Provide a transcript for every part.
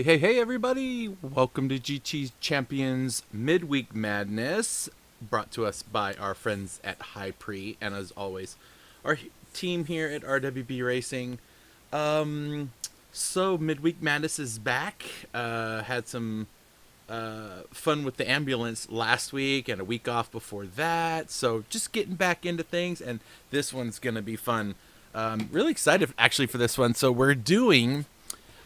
Hey, everybody! Welcome to GT Champions Midweek Madness, brought to us by our friends at HyPrix, and as always, our team here at RWB Racing. So Midweek Madness is back. Had some fun with the ambulance last week and a week off before that, so just getting back into things, and this one's going to be fun. Really excited, actually, for this one. So we're doing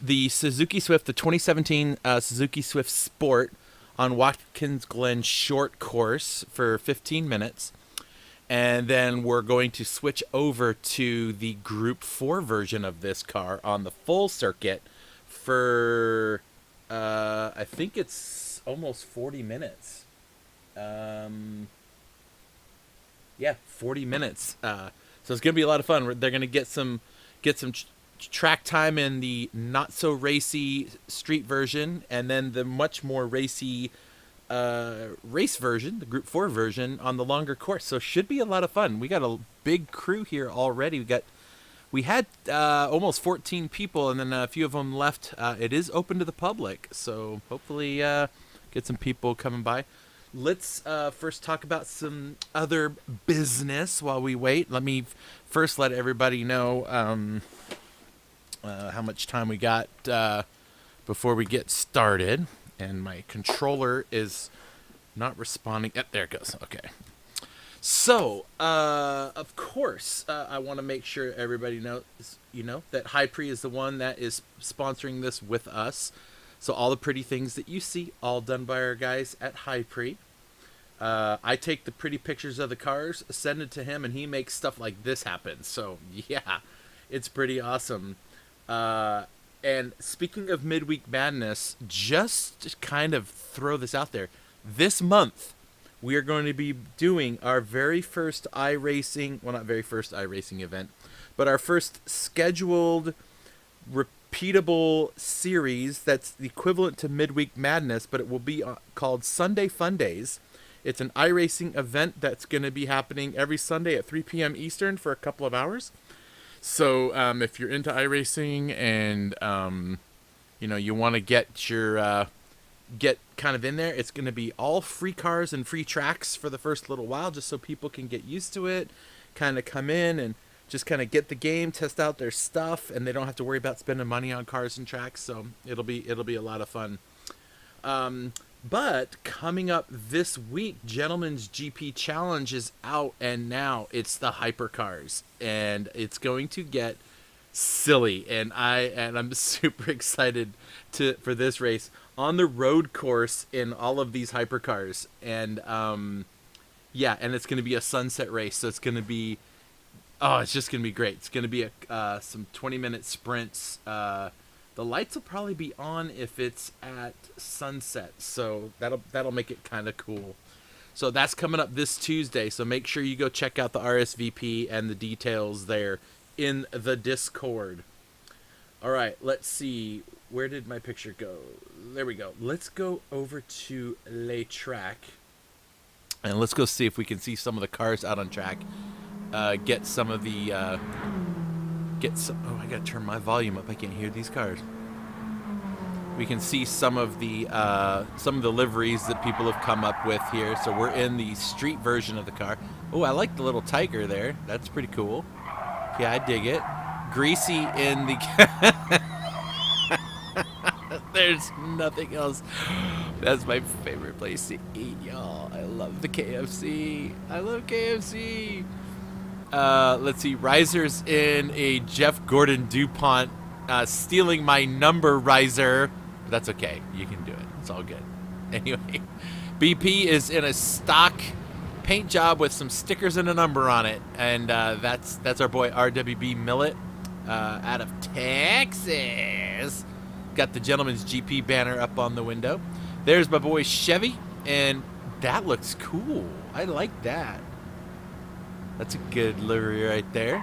the Suzuki Swift, the 2017 Suzuki Swift Sport on Watkins Glen short course for 15 minutes. And then we're going to switch over to the Group 4 version of this car on the full circuit for, I think it's almost 40 minutes. Yeah, 40 minutes. So it's going to be a lot of fun. They're going to get some track time in the not so racy street version, and then the much more racy race version, the Group 4 version, on the longer course. So should be a lot of fun. We got a big crew here already. We had almost 14 people, and then a few of them left. It is open to the public, so hopefully get some people coming by. Let's first talk about some other business while we wait. Let me first let everybody know how much time we got before we get started. And my controller is not responding. There it goes. Okay. So, of course, I want to make sure everybody knows, that HyPrix is the one that is sponsoring this with us. So all the pretty things that you see, all done by our guys at HyPrix. I take the pretty pictures of the cars, send it to him, and he makes stuff like this happen. So, yeah, it's pretty awesome. And speaking of Midweek Madness, just to kind of throw this out there, this month we are going to be doing our very first iRacing, well, not very first iRacing event, but our first scheduled repeatable series that's the equivalent to Midweek Madness, but it will be called Sunday Fun Days. It's an iRacing event that's going to be happening every Sunday at 3 p.m. Eastern for a couple of hours. So if you're into iRacing and you want to get your get kind of in there, it's going to be all free cars and free tracks for the first little while, just so people can get used to it, kind of come in and just kind of get the game, test out their stuff, and they don't have to worry about spending money on cars and tracks. So it'll be a lot of fun. But coming up this week, Gentleman's GP Challenge is out, and now it's the hypercars, and it's going to get silly. And I'm super excited for this race on the road course in all of these hypercars, and and it's going to be a sunset race, so it's going to be it's just going to be great. It's going to be some 20-minute sprints. The lights will probably be on if it's at sunset, so that'll make it kind of cool. So that's coming up this Tuesday, so make sure you go check out the RSVP and the details there in the Discord. All right, let's see. Where did my picture go? There we go. Let's go over to Le Track, and let's go see if we can see some of the cars out on track. Get some of the... oh, I gotta turn my volume up. I can't hear these cars. We can see some of the liveries that people have come up with here. So we're in the street version of the car. Oh, I like the little tiger there. That's pretty cool. Yeah, I dig it. Greasy in the... There's nothing else. That's my favorite place to eat, y'all. I love the KFC. I love KFC. Let's see. Riser's in a Jeff Gordon DuPont stealing my number riser. But that's okay. You can do it. It's all good. Anyway, BP is in a stock paint job with some stickers and a number on it. And that's our boy RWB Millet out of Texas. Got the Gentleman's GP banner up on the window. There's my boy Chevy, and that looks cool. I like that. That's a good livery right there.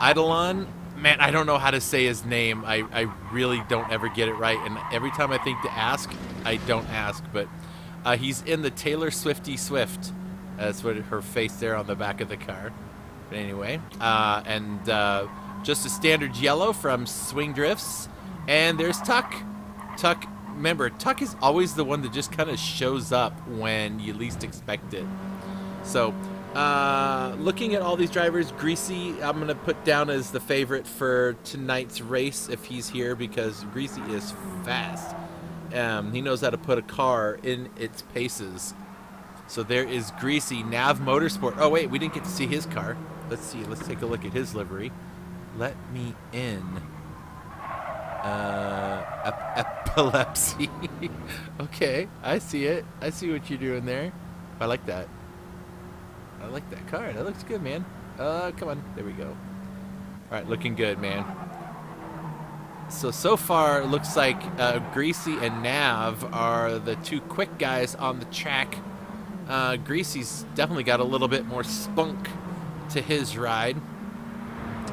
Eidolon, man, I don't know how to say his name. I really don't ever get it right, and every time I think to ask, I don't ask. But he's in the Taylor Swifty Swift. That's what her face there on the back of the car. But anyway, just a standard yellow from Swing Drifts. And there's Tuck. Tuck, remember, Tuck is always the one that just kind of shows up when you least expect it. So, looking at all these drivers, Greasy, I'm going to put down as the favorite for tonight's race if he's here, because Greasy is fast. He knows how to put a car in its paces. So there is Greasy, Nav Motorsport. Oh, wait, we didn't get to see his car. Let's see. Let's take a look at his livery. Let me in. Epilepsy. Okay, I see it. I see what you're doing there. I like that. I like that car. That looks good, man. Come on. There we go. All right, looking good, man. So far, it looks like Greasy and Nav are the two quick guys on the track. Greasy's definitely got a little bit more spunk to his ride.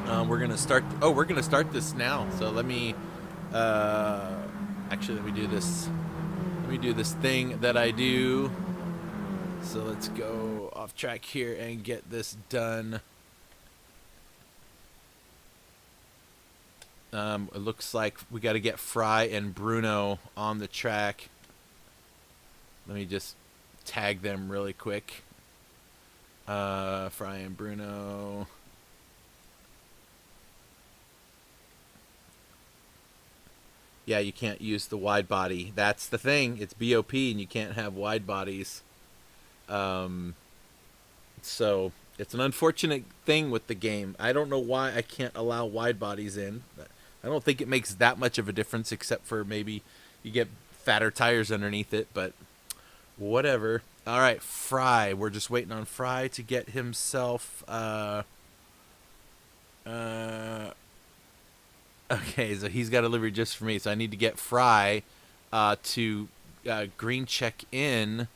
We're gonna start. Oh, we're gonna start this now. So let me. Actually, let me do this. Let me do this thing that I do. So let's go off track here and get this done. It looks like we got to get Fry and Bruno on the track. Let me just tag them really quick. Fry and Bruno. Yeah, you can't use the wide body. That's the thing. It's BOP, and you can't have wide bodies. So it's an unfortunate thing with the game. I don't know why I can't allow wide bodies in. I don't think it makes that much of a difference, except for maybe you get fatter tires underneath it, but whatever. All right, Fry. We're just waiting on Fry to get himself... Okay, so he's got a livery just for me, so I need to get Fry to green check in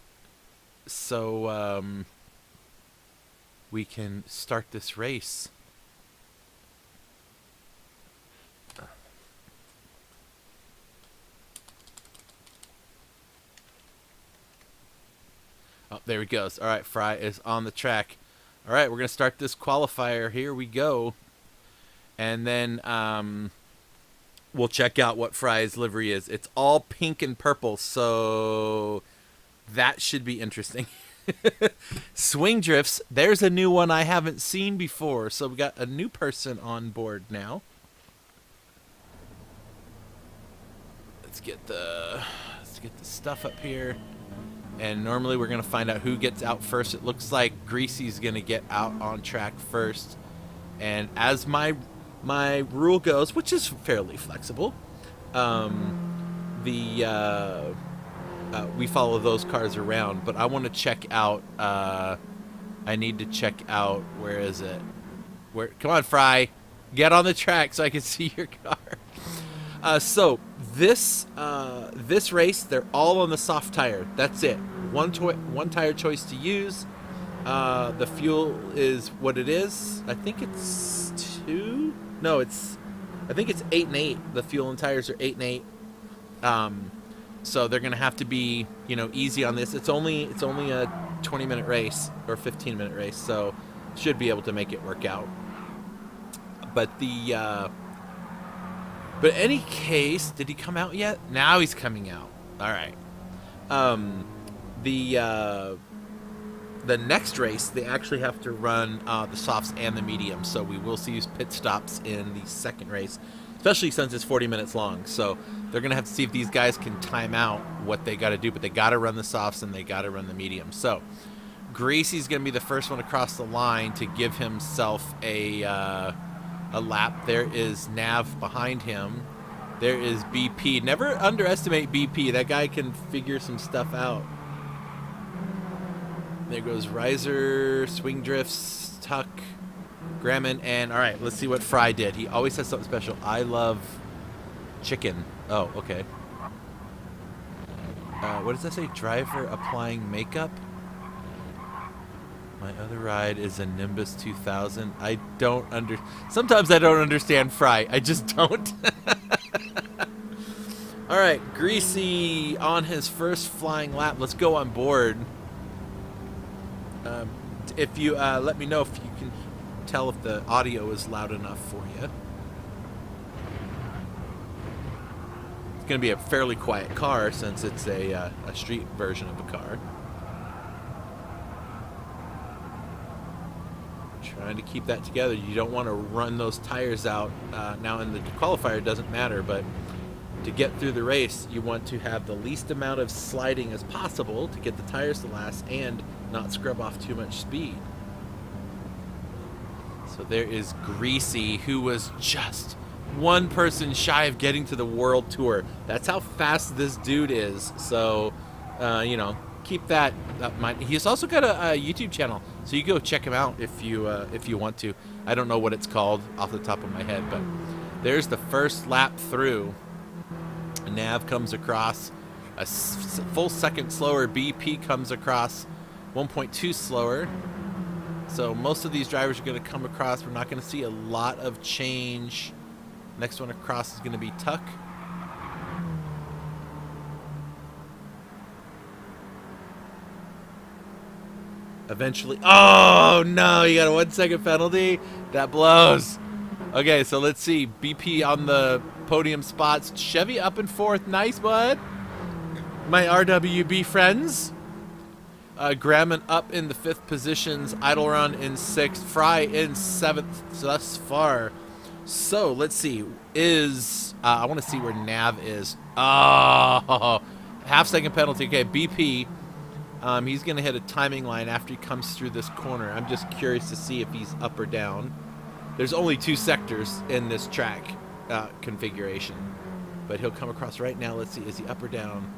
so we can start this race. Oh, there he goes. All right, Fry is on the track. All right, we're going to start this qualifier. Here we go. And then we'll check out what Fry's livery is. It's all pink and purple, so that should be interesting. Swing drifts. There's a new one I haven't seen before, so we got a new person on board now. Let's get the stuff up here. And normally we're going to find out who gets out first. It looks like Greasy's going to get out on track first. And as my rule goes, which is fairly flexible, we follow those cars around. But I want to check out, I need to check out, where is it? Come on, Fry. Get on the track so I can see your car. So this race, they're all on the soft tire. That's it. One tire choice to use. The fuel is what it is. I think it's 2. No, I think it's 8 and 8. The fuel and tires are 8 and 8. So they're gonna have to be, easy on this. It's only a 20-minute race or 15-minute race, so should be able to make it work out. But but in any case, did he come out yet? Now he's coming out. All right. The next race, they actually have to run the softs and the mediums, so we will see pit stops in the second race, especially since it's 40 minutes long. So they're going to have to see if these guys can time out what they got to do, but they got to run the softs and they got to run the mediums. So Gracie's going to be the first one across the line to give himself a lap. There is Nav behind him. There is BP. Never underestimate BP. That guy can figure some stuff out. There goes Riser, Swing Drifts, Tuck, Graham, and all right, let's see what Fry did. He always has something special. I love chicken. Oh, okay. What does that say? Driver applying makeup. My other ride is a Nimbus 2000. Sometimes I don't understand Fry. I just don't. All right, Greasy on his first flying lap. Let's go on board. If you let me know if you can tell if the audio is loud enough for you. It's going to be a fairly quiet car since it's a street version of a car. Trying to keep that together. You don't want to run those tires out. Now in the qualifier it doesn't matter, but to get through the race, you want to have the least amount of sliding as possible to get the tires to last and not scrub off too much speed. So there is Greasy, who was just one person shy of getting to the World Tour. That's how fast this dude is. So, keep that in mind. He's also got a YouTube channel, so you go check him out if you want to. I don't know what it's called off the top of my head, but there's the first lap through. Nav comes across a full second slower. BP comes across 1.2 slower. So most of these drivers are going to come across. We're not going to see a lot of change. Next one across is going to be Tuck. Eventually. Oh, no. You got a 1 second penalty? That blows. Okay, so let's see. BP on the podium spots. Chevy up in 4th. Nice, bud. My RWB friends. Graham up in the 5th positions. Idlerun in 6th. Fry in 7th thus far. So, let's see. I want to see where Nav is. Oh, half second penalty. Okay, BP. He's going to hit a timing line after he comes through this corner. I'm just curious to see if he's up or down. There's only 2 sectors in this track configuration. But he'll come across right now. Let's see. Is he up or down?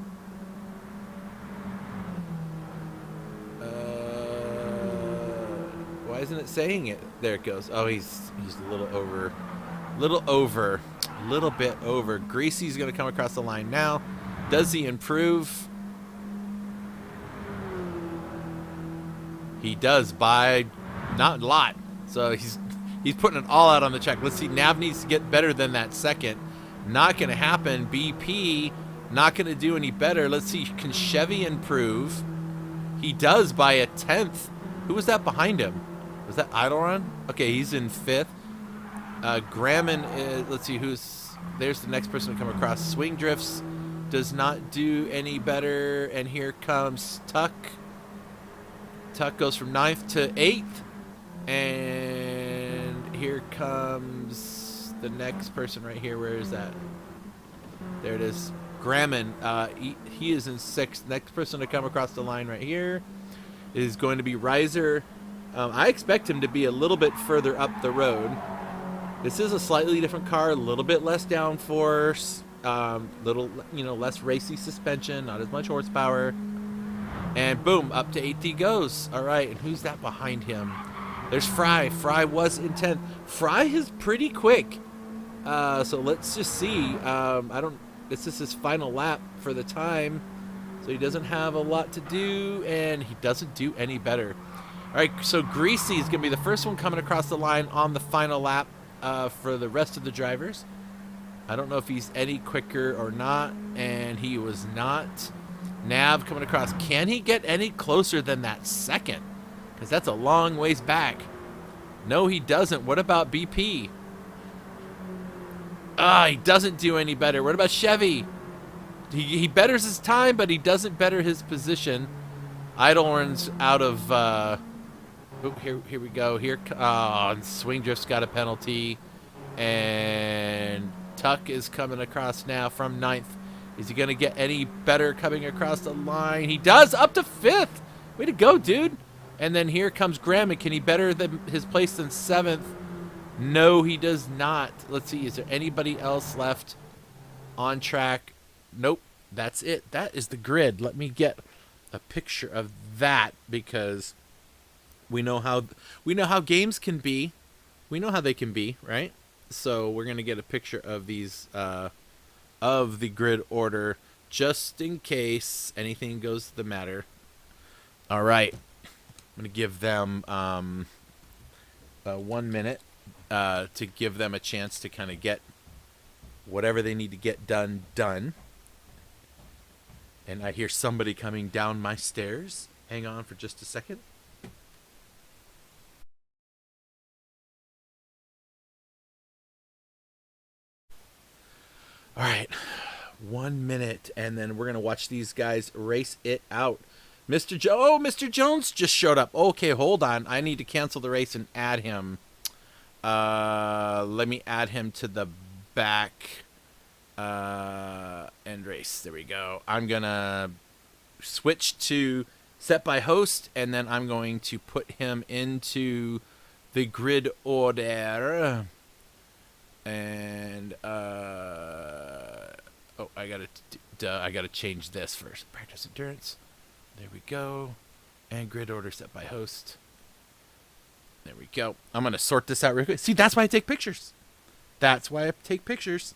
Why isn't it saying it? There it goes. Oh, he's a little over. A little bit over. Greasy's going to come across the line now. Does he improve? He does by not a lot. So he's putting it all out on the track. Let's see. Nav needs to get better than that second. Not going to happen. BP not going to do any better. Let's see. Can Chevy improve? He does by a tenth. Who was that behind him? Was that Eidolon? Okay, he's in 5th. Gramman is, let's see who's, there's the next person to come across. Swing Drifts does not do any better. And here comes Tuck. Tuck goes from 9th to 8th. And here comes the next person right here. Where is that? There it is. Gramman. He is in 6th. Next person to come across the line right here is going to be Riser. I expect him to be a little bit further up the road. This is a slightly different car, a little bit less downforce, little, less racy suspension, not as much horsepower. And boom, up to 8th he goes. All right, and who's that behind him? There's Fry. Fry was in 10th. Fry is pretty quick. So let's just see. This is his final lap for the time. So he doesn't have a lot to do, and he doesn't do any better. All right, so Greasy is going to be the first one coming across the line on the final lap for the rest of the drivers. I don't know if he's any quicker or not, and he was not. Nav coming across. Can he get any closer than that second? Because that's a long ways back. No, he doesn't. What about BP? He doesn't do any better. What about Chevy? He betters his time, but he doesn't better his position. Eidolon's out of... here we go. Swing Drift's got a penalty. And Tuck is coming across now from 9th. Is he going to get any better coming across the line? He does, up to 5th. Way to go, dude. And then here comes Graham. Can he better his place than 7th? No, he does not. Let's see. Is there anybody else left on track? Nope. That's it. That is the grid. Let me get a picture of that because we know how games can be. We know how they can be, right? So we're gonna get a picture of these of the grid order just in case anything goes to the matter. All right. I'm going to give them 1 minute to give them a chance to kind of get whatever they need to get done. And I hear somebody coming down my stairs. Hang on for just a second. All right. 1 minute, and then we're going to watch these guys race it out. Mr. Jones just showed up. Okay, hold on. I need to cancel the race and add him. Let me add him to the back end race. There we go. I'm going to switch to set by host, and then I'm going to put him into the grid order. And, I gotta change this first. Practice endurance. There we go. And grid order set by host. There we go. I'm going to sort this out real quick. See, that's why I take pictures. That's why I take pictures.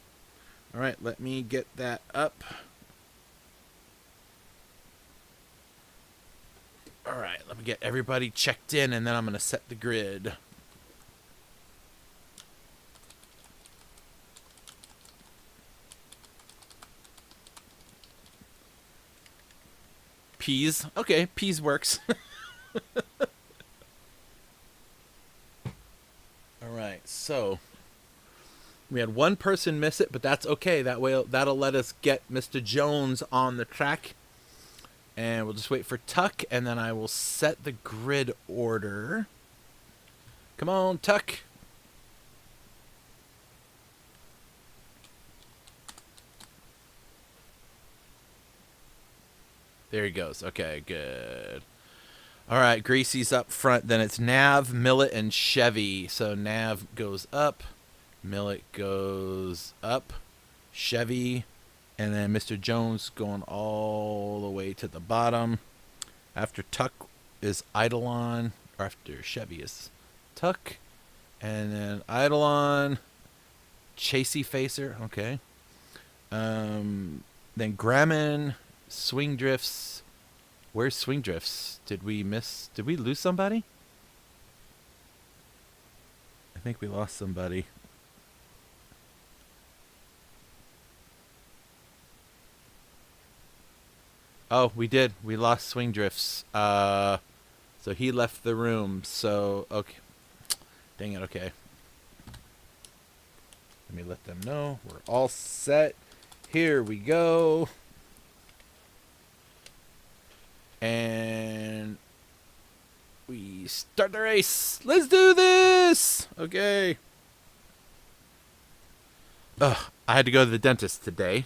All right, let me get that up. All right, let me get everybody checked in, and then I'm going to set the grid. Peas. Okay, peas works. All right, so we had one person miss it, but that's okay. That'll let us get Mr. Jones on the track. And we'll just wait for Tuck, and then I will set the grid order. Come on, Tuck. There he goes. Okay, good. All right, Greasy's up front. Then it's Nav, Millet, and Chevy. So Nav goes up. Millet goes up. Chevy. And then Mr. Jones going all the way to the bottom. After Tuck is Eidolon. Or after Chevy is Tuck. And then Eidolon. Chasey Facer. Okay. Then Gramman. Swing Drifts. Where's Swing Drifts? Did we lose somebody? I think we lost somebody. Oh, we did. We lost Swing Drifts. So he left the room. So, okay. Dang it, okay. Let me let them know. We're all set. Here we go. And we start the race. Let's do this. Okay. Ugh, I had to go to the dentist today.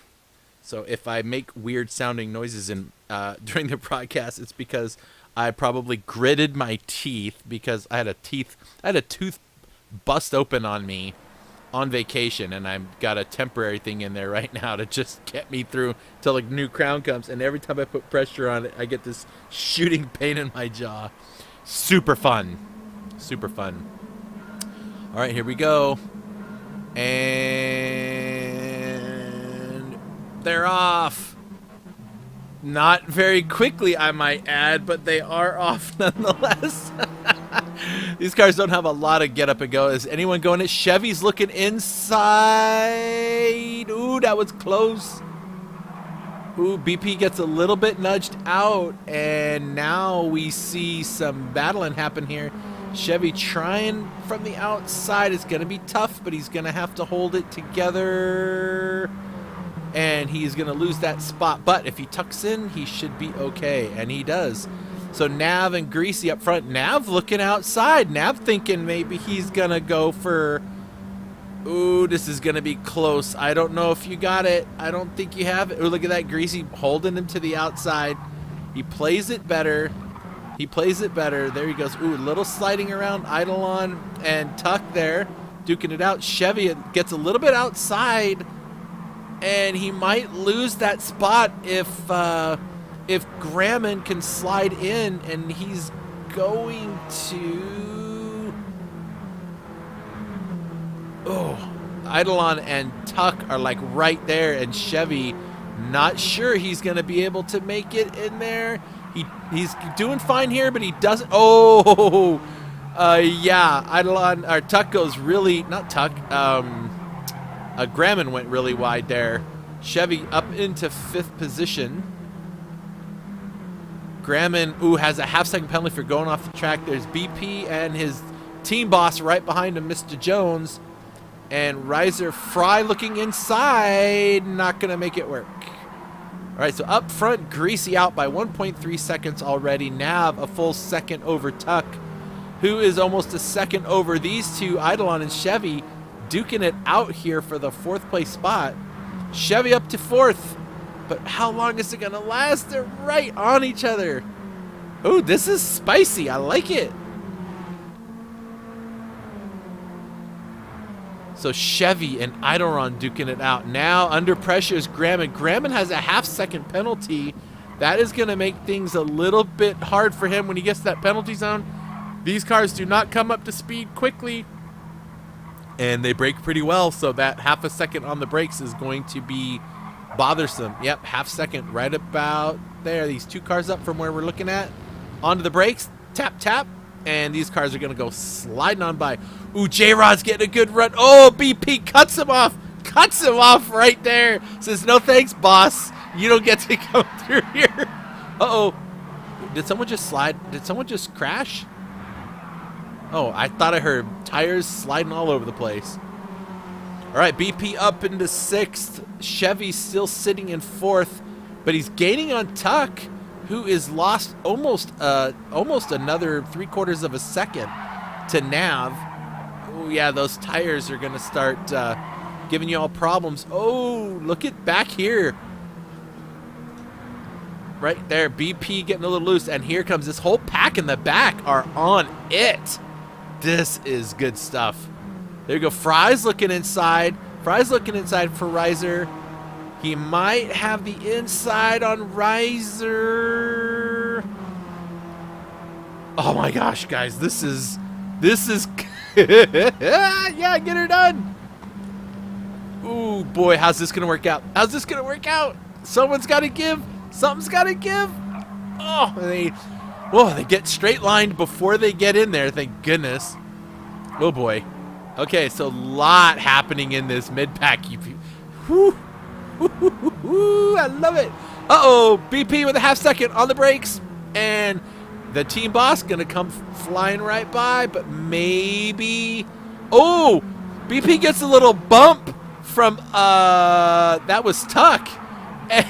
So if I make weird sounding noises during the broadcast, it's because I probably gritted my teeth because I had a tooth bust open on me on vacation, and I've got a temporary thing in there right now to just get me through till the new crown comes. And every time I put pressure on it, I get this shooting pain in my jaw. Super fun. Super fun. All right, here we go. And they're off. Not very quickly, I might add, but they are off nonetheless. These cars don't have a lot of get up and go. Is anyone going it? Chevy's looking inside. Ooh, that was close. Ooh, BP gets a little bit nudged out, and now we see some battling happen here. Chevy trying from the outside. It's going to be tough, but he's going to have to hold it together. And he's going to lose that spot. But if he tucks in, he should be okay. And he does. So Nav and Greasy up front. Nav looking outside. Nav thinking maybe he's going to go for... Ooh, this is going to be close. I don't know if you got it. I don't think you have it. Ooh, look at that. Greasy holding him to the outside. He plays it better. He plays it better. There he goes. Ooh, a little sliding around. Eidolon and Tuck there. Duking it out. Chevy gets a little bit outside. And he might lose that spot if Grammon can slide in. And he's going to... Oh, Eidolon and Tuck are like right there. And Chevy, not sure he's going to be able to make it in there. He's doing fine here, but he doesn't. Oh, yeah. Eidolon or Tuck goes really, not Tuck. Grammon went really wide there. Chevy up into 5th position. Grammon, ooh, has a half-second penalty for going off the track. There's BP and his team boss right behind him, Mr. Jones. And Riser Fry looking inside. Not going to make it work. All right, so up front, Greasy out by 1.3 seconds already. Nav a full second over Tuck, who is almost a second over these two, Eidolon and Chevy, duking it out here for the 4th place spot. Chevy up to 4th, but how long is it going to last? They're right on each other. Ooh, this is spicy. I like it. So Chevy and Eidolon duking it out. Now under pressure is Grammon. Grammon has a half-second penalty. That is going to make things a little bit hard for him when he gets to that penalty zone. These cars do not come up to speed quickly. And they brake pretty well, so that half a second on the brakes is going to be bothersome. Yep, half second right about there. These two cars up from where we're looking at. Onto the brakes. Tap, tap. And these cars are going to go sliding on by. Ooh, J-Rod's getting a good run. Oh, BP cuts him off. Cuts him off right there. Says, no thanks, boss. You don't get to come through here. Uh-oh. Did someone just slide? Did someone just crash? Oh, I thought I heard tires sliding all over the place. All right, BP up into 6th. Chevy still sitting in 4th. But he's gaining on Tuck, who is lost almost another 3/4 of a second to Nav. Oh, yeah, those tires are going to start giving you all problems. Oh, look at back here. Right there, BP getting a little loose. And here comes this whole pack in the back are on it. This is good stuff. There you go. Fry's looking inside. Fry's looking inside for Riser. He might have the inside on Riser. Oh my gosh, guys, this is yeah, get her done. Ooh, boy, how's this gonna work out? How's this gonna work out? Someone's gotta give. Something's gotta give. Oh, they get straight lined before they get in there, thank goodness. Oh boy. Okay, so a lot happening in this mid-pack. Whew. I love it. Uh-oh, BP with a half second on the brakes. And the team boss going to come flying right by, but maybe... Oh, BP gets a little bump from, that was Tuck. And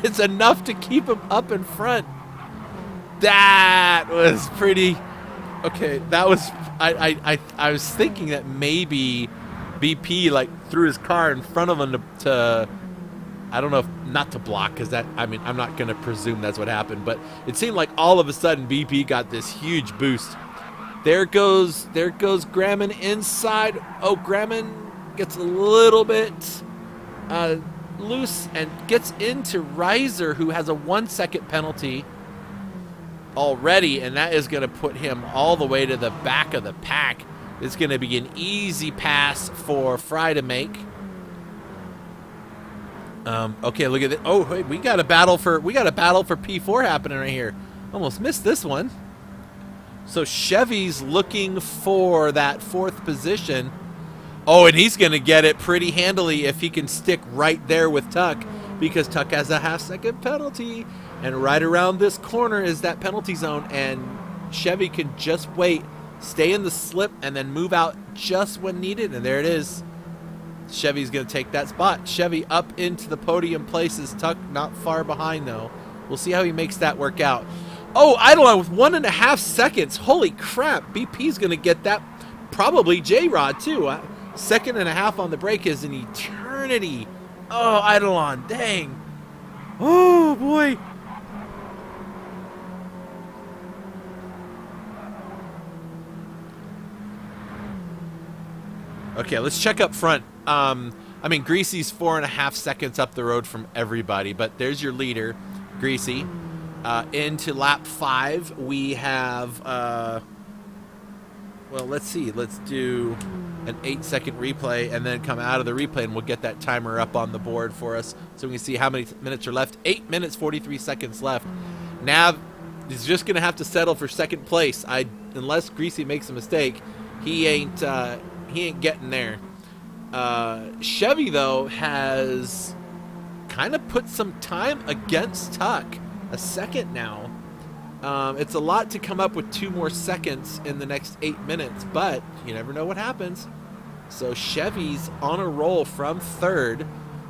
it's enough to keep him up in front. That was pretty... Okay, that was... I was thinking that maybe BP, like, threw his car in front of him to I don't know if not to block, because that, I mean, I'm not going to presume that's what happened, but it seemed like all of a sudden BP got this huge boost. There goes Graham inside. Oh, Graham gets a little bit loose and gets into Riser, who has a 1 second penalty already, and that is going to put him all the way to the back of the pack. It's going to be an easy pass for Fry to make. Okay, look at it. Oh, wait, we got a battle for P4 happening right here. Almost missed this one. So Chevy's looking for that fourth position. Oh, and he's going to get it pretty handily if he can stick right there with Tuck, because Tuck has a half-second penalty, and right around this corner is that penalty zone, and Chevy can just wait, stay in the slip, and then move out just when needed, and there it is. Chevy's going to take that spot. Chevy up into the podium places. Tuck not far behind, though. We'll see how he makes that work out. Oh, Eidolon with 1.5 seconds. Holy crap. BP's going to get that. Probably J-Rod, too. Second and a half on the break is an eternity. Oh, Eidolon. Dang. Oh, boy. Okay, let's check up front. I mean, Greasy's 4.5 seconds up the road from everybody, but there's your leader, Greasy. Into lap 5, we have, well, let's see. Let's do an 8-second replay and then come out of the replay, and we'll get that timer up on the board for us so we can see how many minutes are left. 8 minutes, 43 seconds left. Nav is just going to have to settle for second place. Unless Greasy makes a mistake, he ain't getting there. Chevy, though, has kind of put some time against Tuck. A second now. It's a lot to come up with 2 more seconds in the next 8 minutes, but you never know what happens. So Chevy's on a roll from third.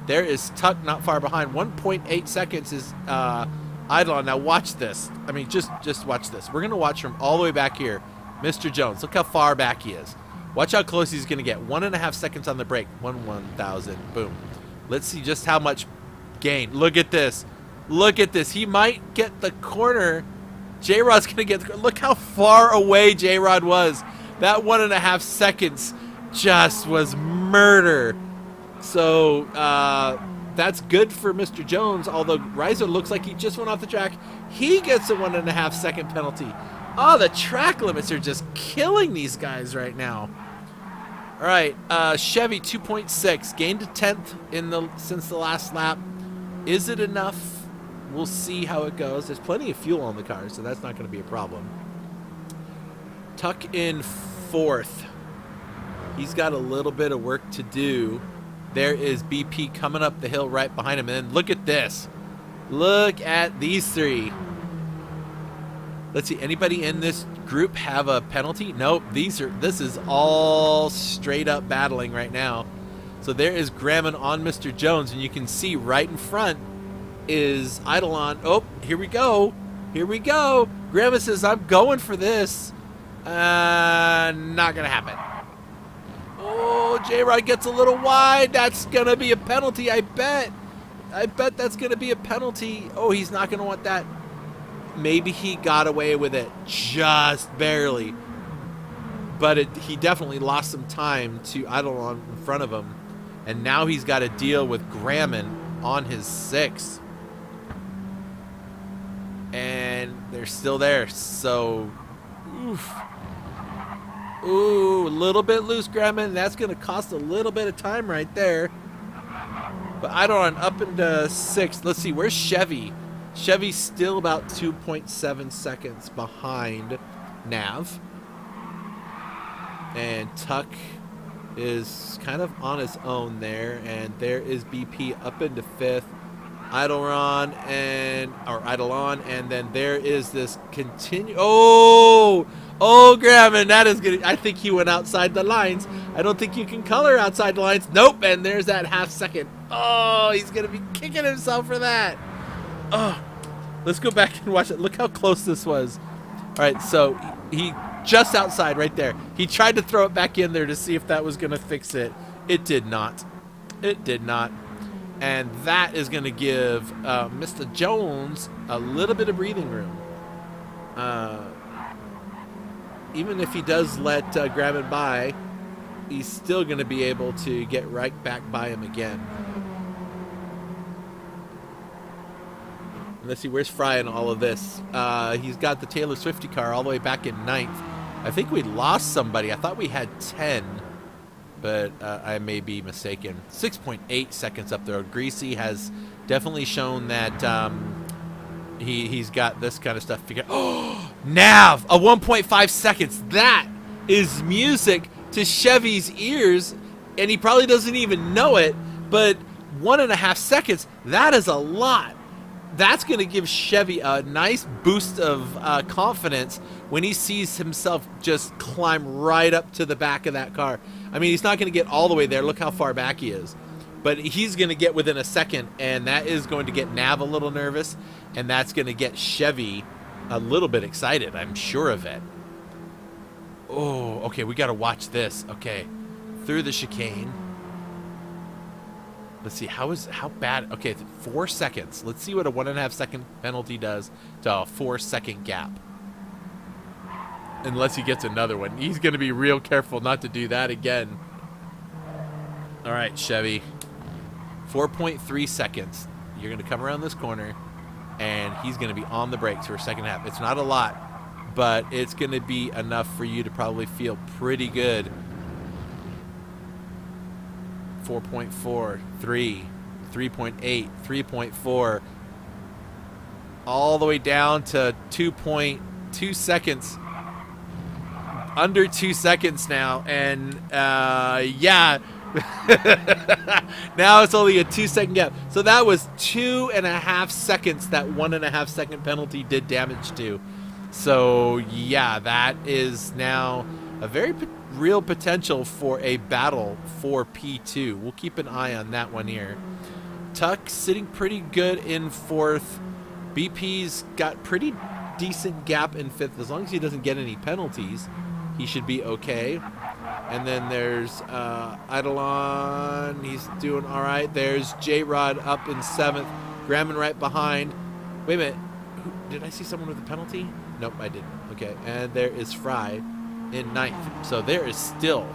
There is Tuck not far behind. 1.8 seconds is Eidolon. Now watch this. I mean, just watch this. We're going to watch from all the way back here. Mr. Jones, look how far back he is. Watch how close he's going to get. 1.5 seconds on the break. 1,000. Boom. Let's see just how much gain. Look at this. Look at this. He might get the corner. J-Rod's going to get the corner. Look how far away J-Rod was. That 1.5 seconds just was murder. So that's good for Mr. Jones, although Riser looks like he just went off the track. He gets a 1.5 second penalty. Oh, the track limits are just killing these guys right now. All right, Chevy 2.6, gained to 10th since the last lap. Is it enough? We'll see how it goes. There's plenty of fuel on the car, so that's not going to be a problem. Tuck in 4th. He's got a little bit of work to do. There is BP coming up the hill right behind him. And then look at this. Look at these 3. Let's see, anybody in this group have a penalty? Nope, this is all straight up battling right now. So there is Graham on Mr. Jones, and you can see right in front is Eidolon. Oh, here we go. Here we go. Graham says, I'm going for this. Not going to happen. Oh, J-Rod gets a little wide. That's going to be a penalty, I bet. I bet that's going to be a penalty. Oh, he's not going to want that. Maybe he got away with it just barely. But he definitely lost some time to Eidolon in front of him. And now he's got to deal with Graham on his 6. And they're still there. So, oof. Ooh, a little bit loose, Graham. That's going to cost a little bit of time right there. But Eidolon up into 6th. Let's see, where's Chevy? Chevy's still about 2.7 seconds behind Nav. And Tuck is kind of on his own there. And there is BP up into 5th. Idle on, and then there is this continue. Oh, Grammon, that is good. I think he went outside the lines. I don't think you can color outside the lines. Nope, and there's that half second. Oh, he's gonna be kicking himself for that. Oh, let's go back and watch it. Look how close this was. All right, so he just outside right there. He tried to throw it back in there to see if that was gonna fix it. It did not. It did not. And that is going to give Mr. Jones a little bit of breathing room. Even if he does let Grammon by, he's still going to be able to get right back by him again. And let's see, where's Fry in all of this? He's got the Taylor Swifty car all the way back in 9th. I think we lost somebody. I thought we had 10. But I may be mistaken. 6.8 seconds up there. Greasy has definitely shown that he's got this kind of stuff figured out. Oh, Nav! A 1.5 seconds. That is music to Chevy's ears, and he probably doesn't even know it, but 1.5 seconds, that is a lot. That's going to give Chevy a nice boost of confidence when he sees himself just climb right up to the back of that car. I mean, he's not going to get all the way there. Look how far back he is. But he's going to get within a second, and that is going to get Nav a little nervous, and that's going to get Chevy a little bit excited. I'm sure of it. Oh, okay, we got to watch this. Okay, through the chicane. Let's see, how bad? Okay, 4 seconds. Let's see what a 1.5 second penalty does to a 4 second gap. Unless he gets another one. He's going to be real careful not to do that again. All right, Chevy. 4.3 seconds. You're going to come around this corner, and he's going to be on the brakes for a second half. It's not a lot, but it's going to be enough for you to probably feel pretty good. 4.4, 3, 3.8, 3.4, all the way down to 2.2 seconds. Under 2 seconds now, and yeah. Now it's only a 2 second gap. So that was 2.5 seconds that 1.5 second penalty did damage to. So yeah, that is now a very real potential for a battle for P2. We'll keep an eye on that one here. Tuck sitting pretty good in 4th. BP's got pretty decent gap in 5th. As long as he doesn't get any penalties, he should be okay. And then there's Eidolon. He's doing all right. There's J-Rod up in 7th. Grammon right behind. Wait a minute. Did I see someone with a penalty? Nope, I didn't. Okay, and there is Fry in 9th. So there is still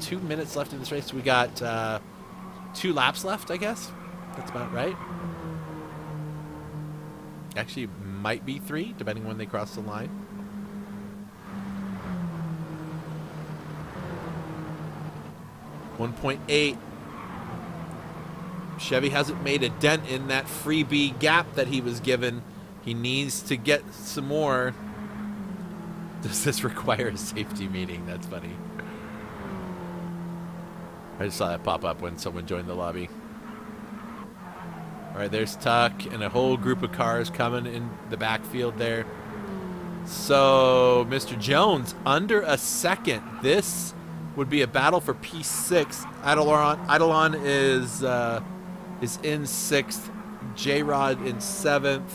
2 minutes left in this race. We got 2 laps left, I guess. That's about right. Actually, might be 3, depending when they cross the line. .8. Chevy hasn't made a dent in that freebie gap that he was given. He needs to get some more. Does this require a safety meeting? That's funny. I just saw that pop up when someone joined the lobby. All right, there's Tuck and a whole group of cars coming in the backfield there. So, Mr. Jones, under a second. This would be a battle for P6. Eidolon is in 6th. J-Rod in 7th.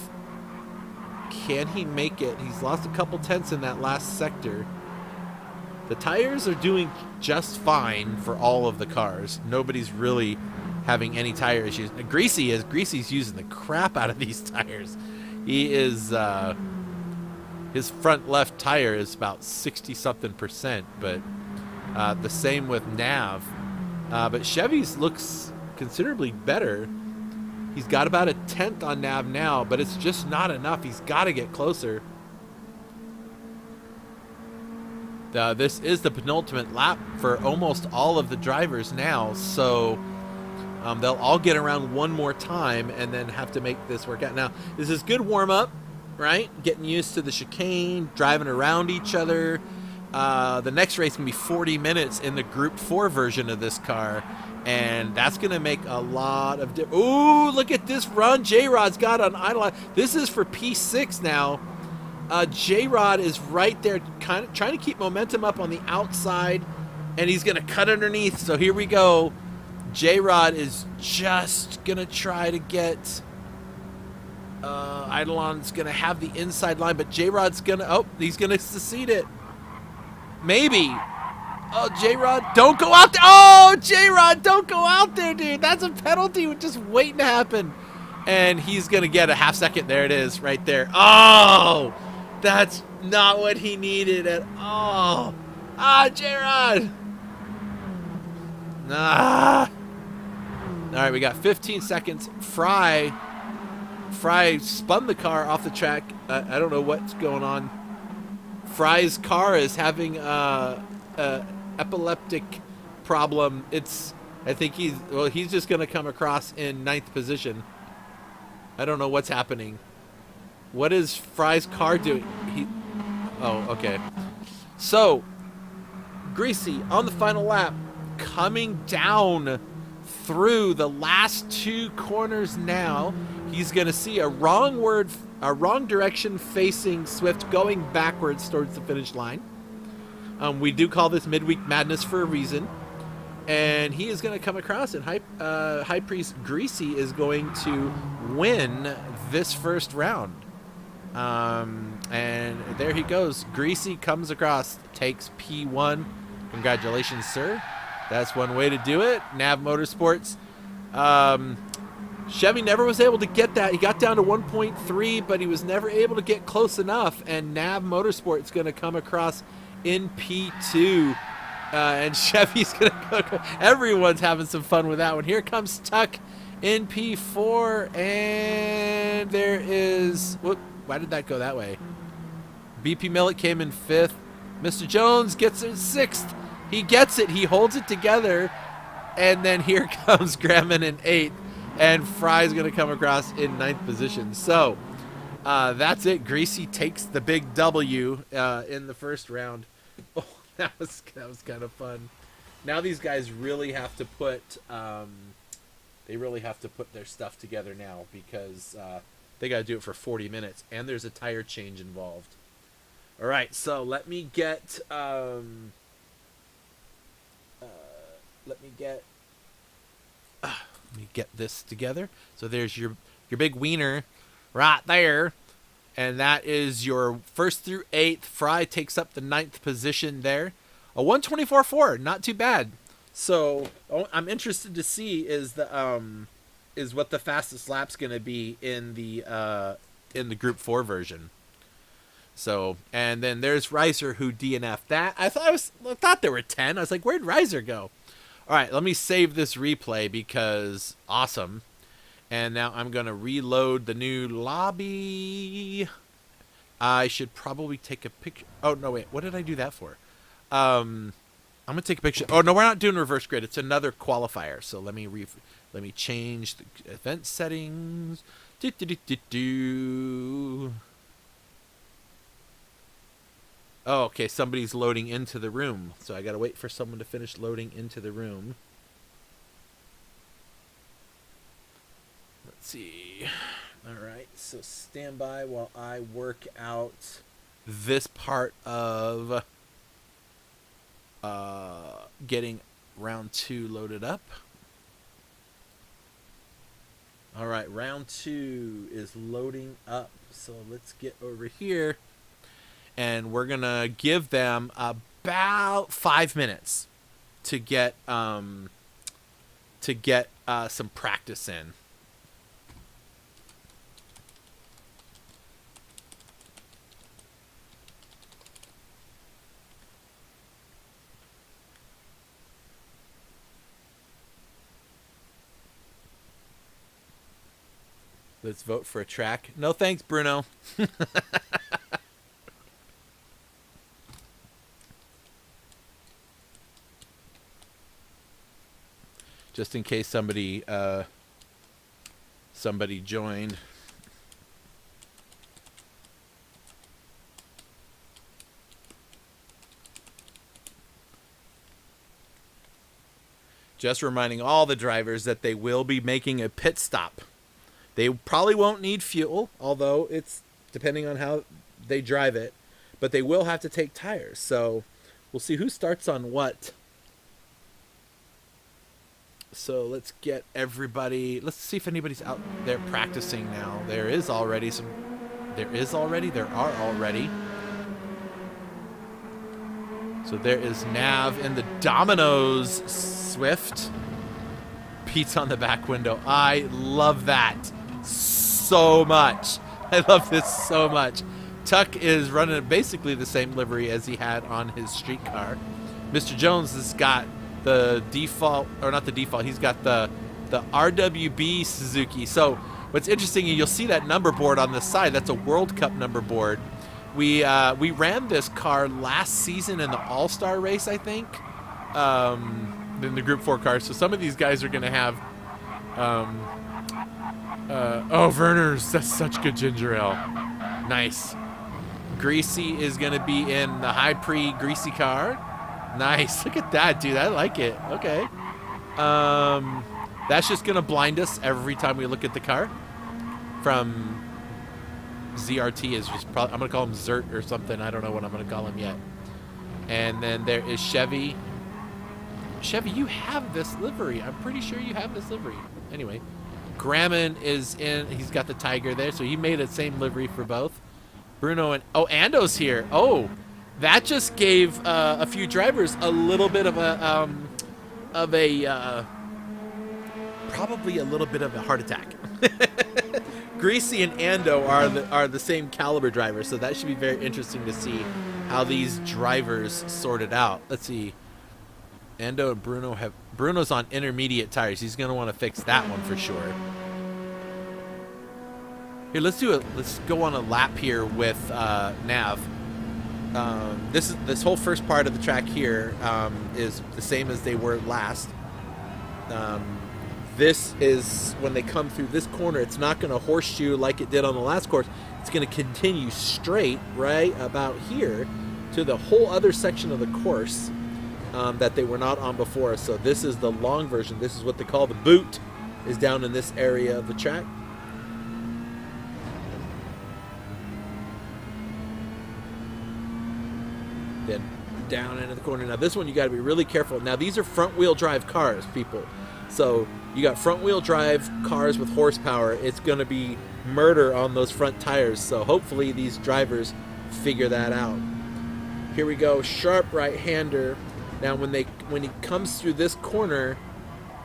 Can he make it? He's lost a couple tenths in that last sector. The tires are doing just fine for all of the cars. Nobody's really having any tire issues. Greasy is. Greasy's using the crap out of these tires. He is, his front left tire is about 60-something%, but the same with Nav. But Chevy's looks considerably better. He's got about a tenth on Nav now, but it's just not enough. He's got to get closer. This is the penultimate lap for almost all of the drivers now, so they'll all get around one more time and then have to make this work out. Now, this is good warm-up, right? Getting used to the chicane, driving around each other. The next race can be 40 minutes in the Group 4 version of this car, And that's going to make a lot of difference. Ooh, look at this run J-Rod's got on idle. This is for P6 now. J-Rod is right there kind of trying to keep momentum up on the outside, and he's going to cut underneath. So here we go. J-Rod is just going to try to get... Eidolon's going to have the inside line, but J-Rod's going to... Oh, he's going to succeed it. Maybe. Oh, J-Rod, don't go out there. Oh, J-Rod, don't go out there, dude. That's a penalty just waiting to happen. And he's going to get a half second. There it is, right there. Oh, that's not what he needed at all. Ah, J-Rod. Nah. All right, we got 15 seconds. Fry spun the car off the track. I don't know what's going on. Fry's car is having epileptic problem. I think he's just going to come across in 9th position. I don't know what's happening. What is Fry's car doing? Oh, okay. So, Greasy on the final lap, coming down through the last 2 corners now. He's going to see a wrong direction facing Swift going backwards towards the finish line. We do call this Midweek Madness for a reason. And he is going to come across, and HyPrix Greasy is going to win this first round. And there he goes. Greasy comes across, takes P1. Congratulations, sir. That's one way to do it. Nav Motorsports. Chevy never was able to get that. He got down to 1.3, but he was never able to get close enough. And Nav Motorsports going to come across in P2. And Chevy's going to go. Everyone's having some fun with that one. Here comes Tuck in P4. And there is... Whoop, why did that go that way? BP Millet came in 5th. Mr. Jones gets it 6th. He gets it. He holds it together. And then here comes Graham in 8th. And Fry's going to come across in 9th position. So that's it. Greasy takes the big W in the first round. Oh, that was kind of fun. Now these guys really have to put their stuff together now, because they got to do it for 40 minutes, and there's a tire change involved. All right, so let me get this together. So there's your big wiener right there. And that is your 1st through 8th. Fry takes up the 9th position there. A 124.4, not too bad. So I'm interested to see is what the fastest lap's going to be in the Group 4 version. So, and then there's Reiser who DNF'd that. I thought there were 10. I was like, where'd Reiser go? All right, let me save this replay because awesome. And now I'm going to reload the new lobby. I should probably take a picture. Oh, no, wait. What did I do that for? I'm going to take a picture. Oh, no, we're not doing reverse grid. It's another qualifier. So let me change the event settings. Oh, okay. Somebody's loading into the room. So I got to wait for someone to finish loading into the room. Let's see. All right, so stand by while I work out this part of getting round 2 loaded up. All right, round 2 is loading up. So let's get over here, and we're gonna give them about 5 minutes to get some practice in. Let's vote for a track. No thanks, Bruno. Just in case somebody joined. Just reminding all the drivers that they will be making a pit stop. They probably won't need fuel, although it's depending on how they drive it. But they will have to take tires. So we'll see who starts on what. So let's get everybody. Let's see if anybody's out there practicing now. There are already. So there is Nav in the Domino's Swift. Pete's on the back window. I love that so much. I love this so much. Tuck is running basically the same livery as he had on his street car. Mr. Jones has got the default, or not the default, he's got the RWB Suzuki. So what's interesting, you'll see that number board on the side. That's a World Cup number board. We ran this car last season in the All-Star race, I think, in the Group 4 cars. So some of these guys are going to have, oh, Werner's, that's such good ginger ale. Nice. Greasy is going to be in the HyPrix Greasy car. Nice. Look at that, dude. I like it. Okay. That's just going to blind us every time we look at the car. From ZRT is just probably, I'm going to call him Zert or something. I don't know what I'm going to call him yet. And then there is Chevy. Chevy, you have this livery. I'm pretty sure you have this livery. Anyway, Grammon is in. He's got the Tiger there, so he made the same livery for both. Bruno and, oh, Ando's here. Oh, that just gave a few drivers a little bit of a probably a little bit of a heart attack. Greasy and Ando are the same caliber drivers, so that should be very interesting to see how these drivers sort it out. Let's see. Ando and Bruno's on intermediate tires. He's going to want to fix that one for sure. Here, let's go on a lap here with Nav. This whole first part of the track here is the same as they were last. This is when they come through this corner. It's not going to horseshoe like it did on the last course. It's going to continue straight right about here to the whole other section of the course that they were not on before. So this is the long version. This is what they call the boot, is down in this area of the track. Then down into the corner. Now this one you got to be really careful. Now these are front wheel drive cars, people. So you got front wheel drive cars with horsepower. It's going to be murder on those front tires. So hopefully these drivers figure that out. Here we go, sharp right-hander. Now when he comes through this corner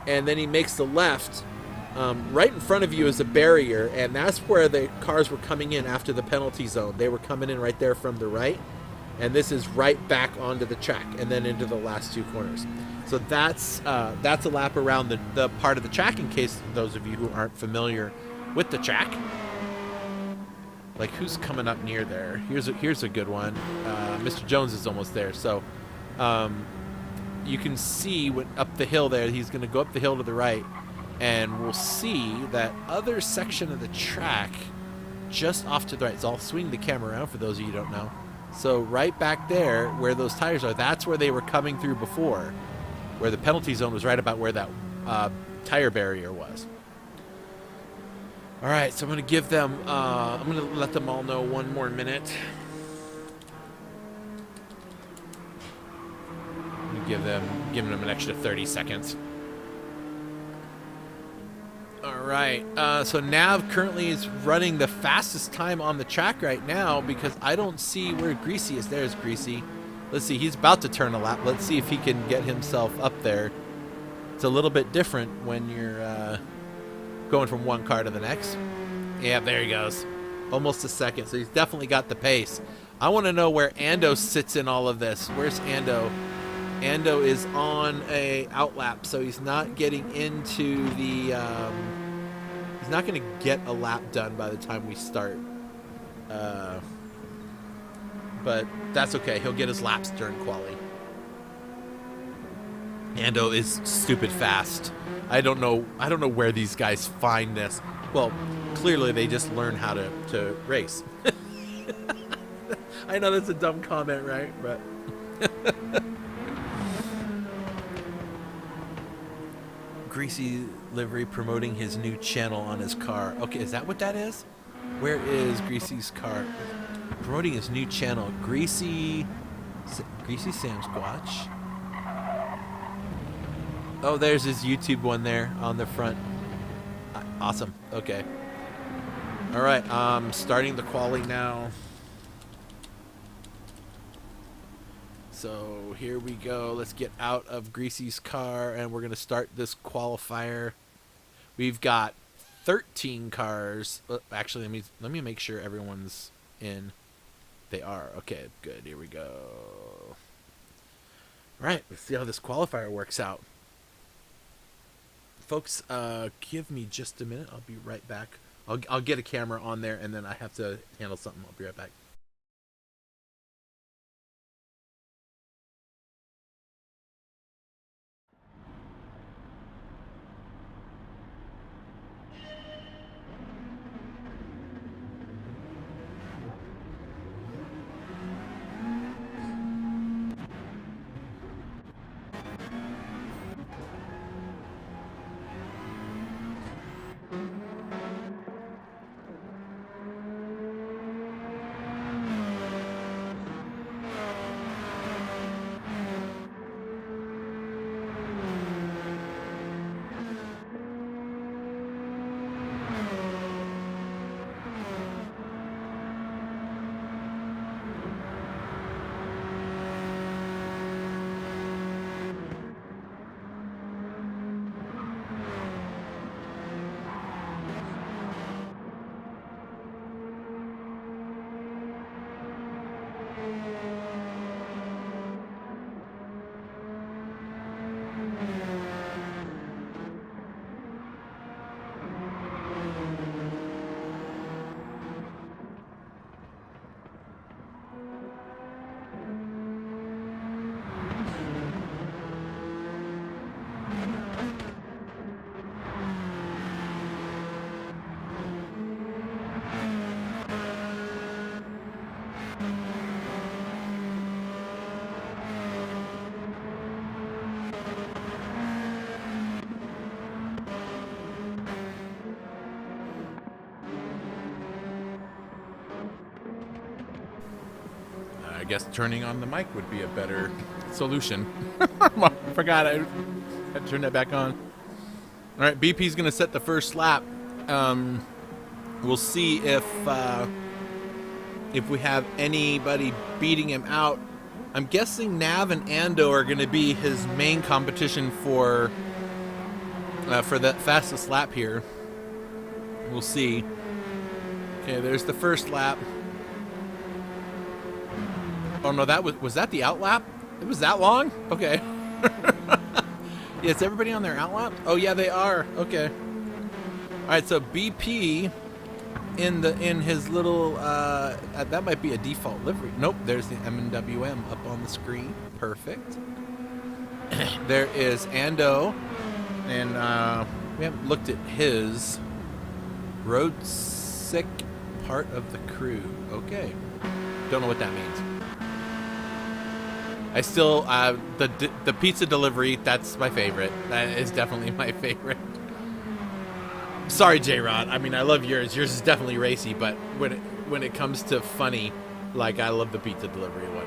and then he makes the left, right in front of you is a barrier, and that's where the cars were coming in after the penalty zone. They were coming in right there from the right, and this is right back onto the track and then into the last two corners. So that's a lap around the part of the track, in case those of you who aren't familiar with the track. Like, who's coming up near there? Here's a good one. Mr. Jones is almost there. So you can see up the hill there, he's going to go up the hill to the right, and we'll see that other section of the track just off to the right. So I'll swing the camera around for those of you who don't know. So right back there where those tires are, that's where they were coming through before, where the penalty zone was right about where that tire barrier was. All right, so I'm going to give them, I'm going to let them all know one more minute. I'm going to giving them an extra 30 seconds. All right, so Nav currently is running the fastest time on the track right now, because I don't see where Greasy is. There's Greasy. Let's see, he's about to turn a lap. Let's see if he can get himself up there. It's a little bit different when you're going from one car to the next. Yeah, there he goes. Almost a second, so he's definitely got the pace. I want to know where Ando sits in all of this. Where's Ando? Ando is on a outlap, so he's not getting into the... he's not going to get a lap done by the time we start. But that's okay. He'll get his laps during quali. Ando is stupid fast. I don't know where these guys find this. Well, clearly they just learn how to race. I know that's a dumb comment, right? But Greasy livery promoting his new channel on his car. Okay, is that what that is? Where is Greasy's car? Promoting his new channel, Greasy Sam Squatch. Oh, there's his YouTube one there on the front. Awesome. Okay. All right. Starting the quali now. So here we go. Let's get out of Greasy's car, and we're gonna start this qualifier. We've got 13 cars. Actually, let me make sure everyone's in. They are. Okay, good. Here we go. All right. Let's see how this qualifier works out. Folks, give me just a minute. I'll be right back. I'll get a camera on there, and then I have to handle something. I'll be right back. I guess turning on the mic would be a better solution. I forgot I had to turn that back on. All right, BP's going to set the first lap. We'll see if we have anybody beating him out. I'm guessing Nav and Ando are going to be his main competition for the fastest lap here. We'll see. Okay, there's the first lap. Oh no, was that the out lap? It was that long? Okay. Yeah, is everybody on their out lap? Oh yeah, they are. Okay. All right, so BP in his little that might be a default livery. Nope, there's the M&WM up on the screen. Perfect. There is Ando, and we haven't looked at his road sick part of the crew. Okay. Don't know what that means. I still, the pizza delivery, that's my favorite. That is definitely my favorite. Sorry, J-Rod. I mean, I love yours. Yours is definitely racy, but when it comes to funny, like, I love the pizza delivery one.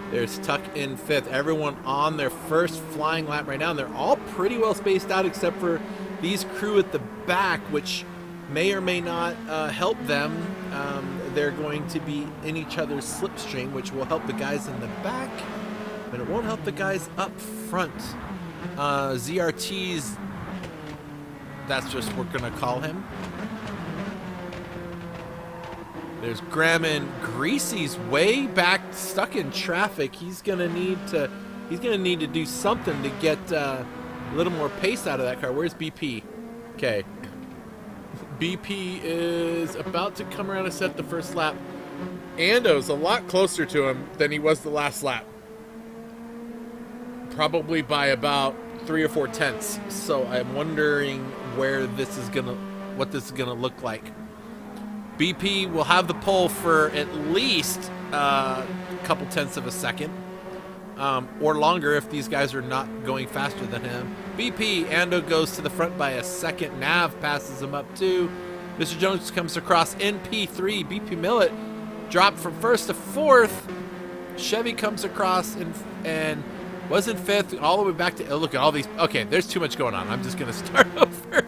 There's Tuck in fifth. Everyone on their first flying lap right now, and they're all pretty well spaced out except for these crew at the back, which may or may not help them. They're going to be in each other's slipstream, which will help the guys in the back, but it won't help the guys up front. ZRT's, that's just what we're going to call him. There's Graham and Greasy's way back, stuck in traffic. He's going to need to do something to get a little more pace out of that car. Where's BP? Okay. BP is about to come around and set the first lap. Ando's a lot closer to him than he was the last lap. Probably by about 3 or 4 tenths. So I'm wondering what this is gonna look like. BP will have the pole for at least a couple tenths of a second. or longer if these guys are not going faster than him. BP, Ando goes to the front by a second. Nav passes him up too. Mr. Jones comes across in P3. BP Millet dropped from first to fourth. Chevy comes across and was in fifth, all the way back to, oh, look at all these. Okay, there's too much going on. I'm just going to start over.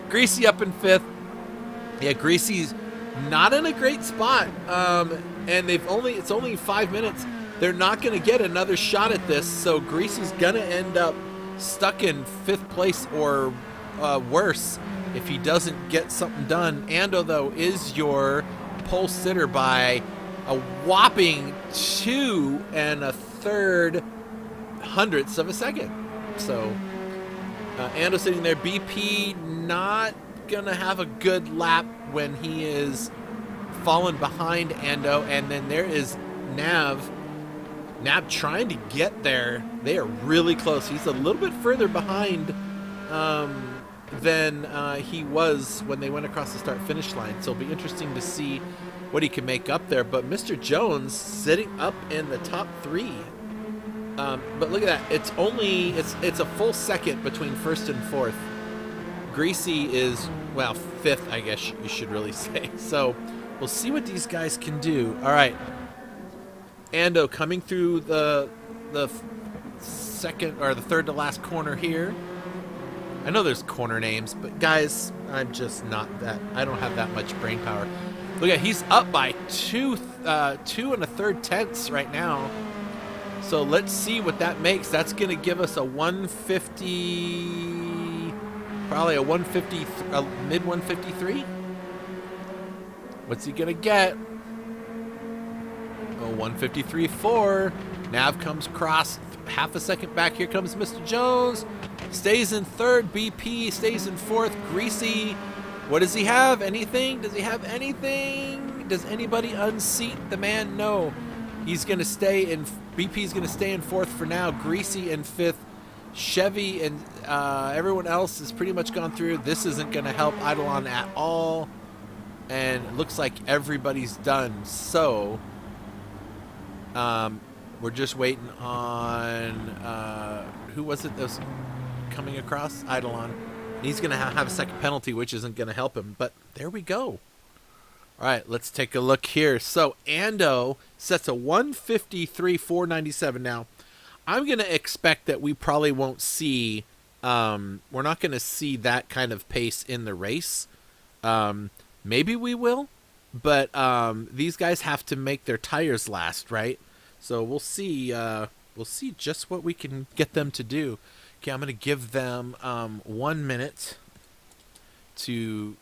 Greasy up in fifth. Yeah, Greasy's not in a great spot. And it's only 5 minutes. They're not going to get another shot at this, so Greasy's going to end up stuck in fifth place or worse if he doesn't get something done. Ando, though, is your pole sitter by a whopping 2 1/3 hundredths of a second. So Ando sitting there. BP not going to have a good lap when he is fallen behind Ando. And then there is Nav trying to get there. They are really close. He's a little bit further behind than he was when they went across the start-finish line. So it'll be interesting to see what he can make up there. But Mr. Jones sitting up in the top 3. But look at that. It's a full second between first and fourth. Greasy is, well, fifth, I guess you should really say. So we'll see what these guys can do. All right. Ando coming through the second or the third to last corner here. I know there's corner names, but guys, I'm just not that. I don't have that much brain power. Look at, he's up by 2 1/3 tenths right now. So let's see what that makes. That's going to give us a 150, probably a 150, a mid 153. What's he going to get? Oh, 153.4. Nav comes across half a second back. Here comes Mr. Jones. Stays in third. BP stays in fourth. Greasy. What does he have? Anything? Does he have anything? Does anybody unseat the man? No. He's going to stay in. BP's going to stay in fourth for now. Greasy in fifth. Chevy and everyone else has pretty much gone through. This isn't going to help Eidolon at all. And it looks like everybody's done. So we're just waiting on who was it that was coming across? Eidolon. He's going to have a second penalty, which isn't going to help him. But there we go. All right, let's take a look here. So Ando sets a 153.497. Now, I'm going to expect that we probably won't see, we're not going to see that kind of pace in the race. Maybe we will, but these guys have to make their tires last, right? So we'll see just what we can get them to do. Okay, I'm going to give them 1 minute to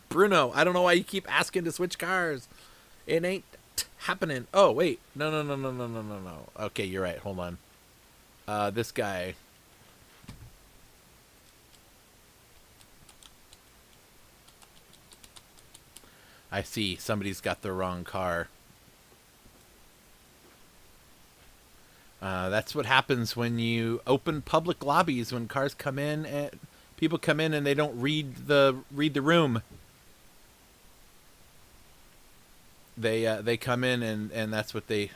Bruno, I don't know why you keep asking to switch cars. It ain't happening. Oh, wait. No. Okay, you're right. Hold on. This guy. I see. Somebody's got the wrong car. That's what happens when you open public lobbies, when cars come in and people come in and they don't read the room. They come in and that's what they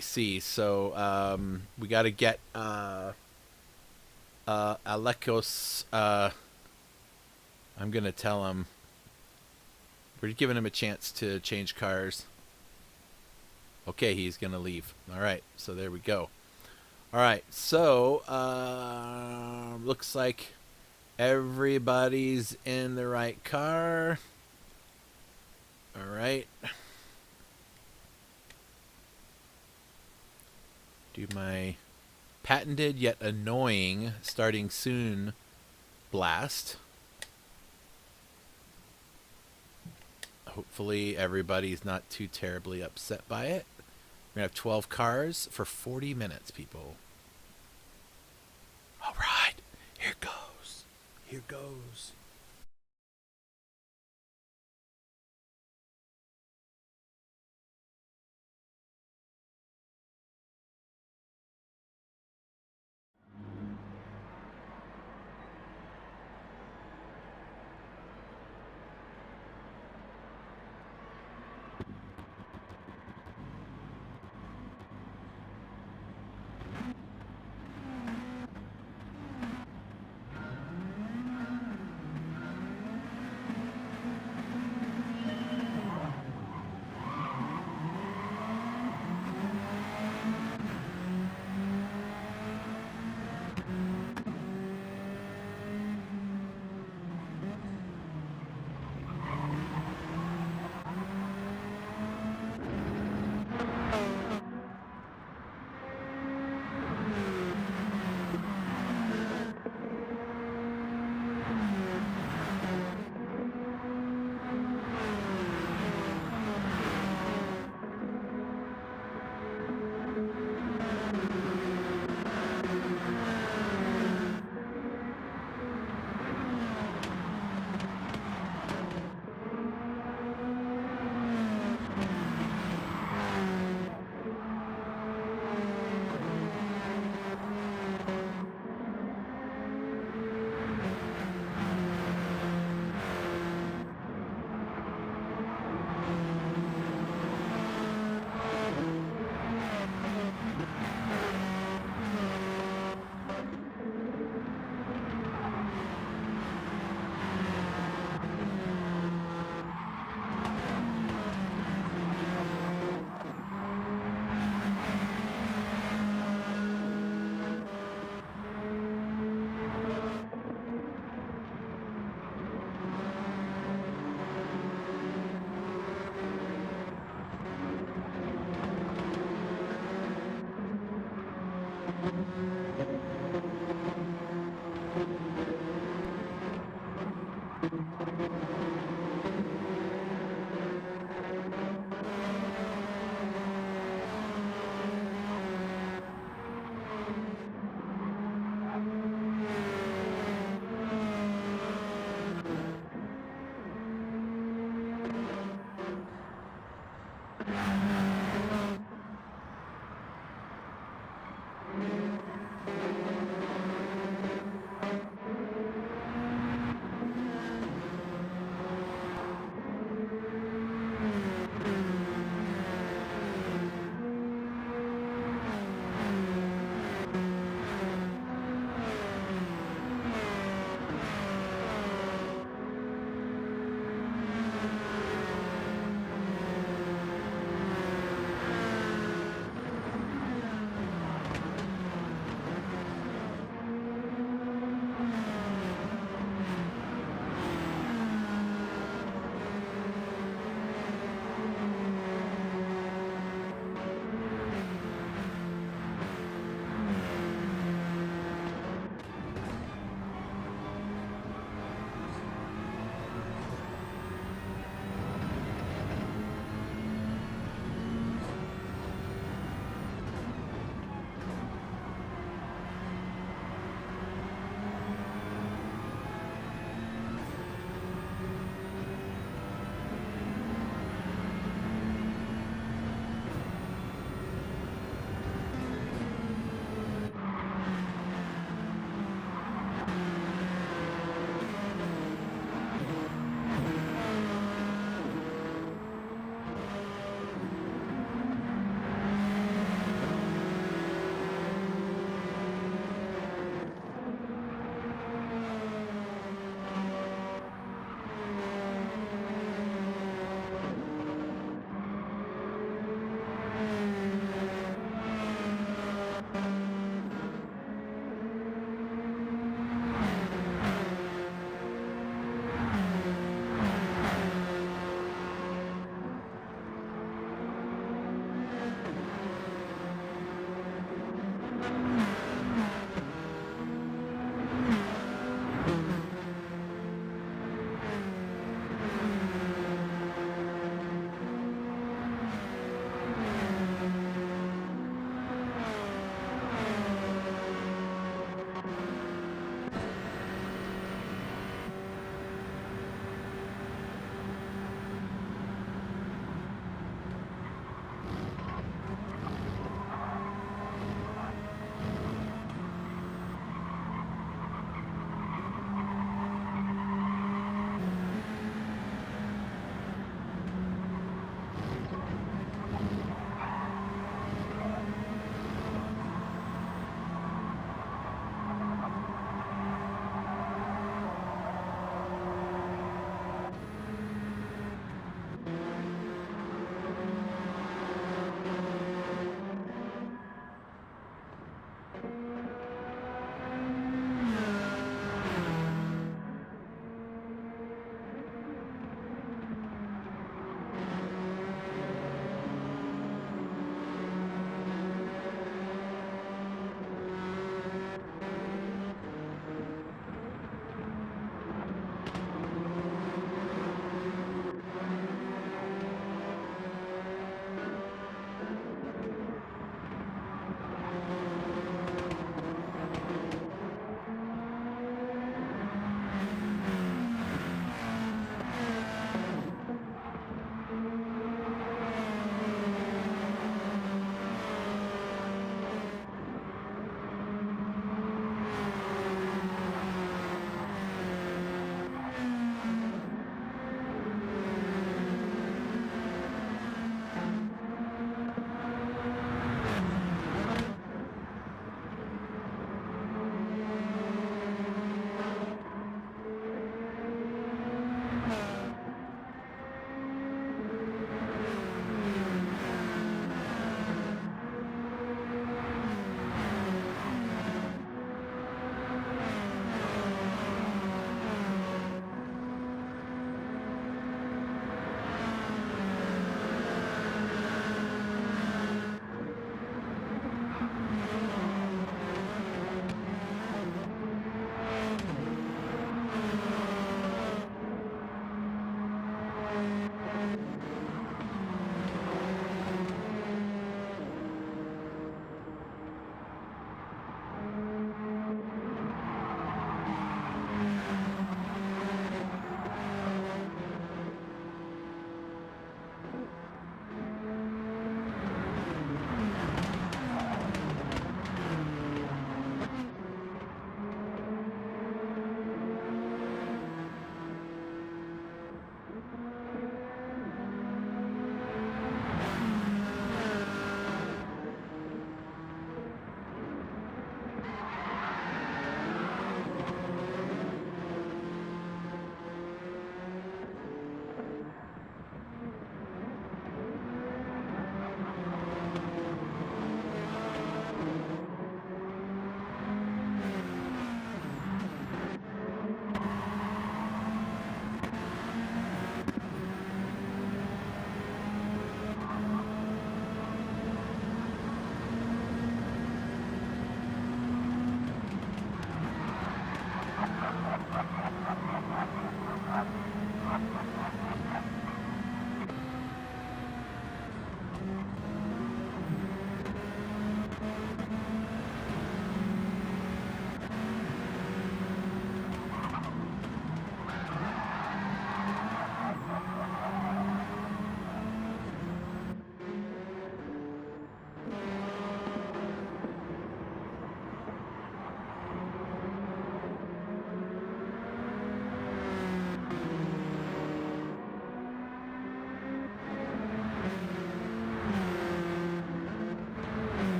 see. So we got to get Alekos. I'm gonna tell him we're giving him a chance to change cars. Okay, he's gonna leave. All right, so there we go. All right, so looks like everybody's in the right car. All right. Do my patented yet annoying starting soon blast. Hopefully everybody's not too terribly upset by it. We're going to have 12 cars for 40 minutes, people. All right, here goes. Here goes.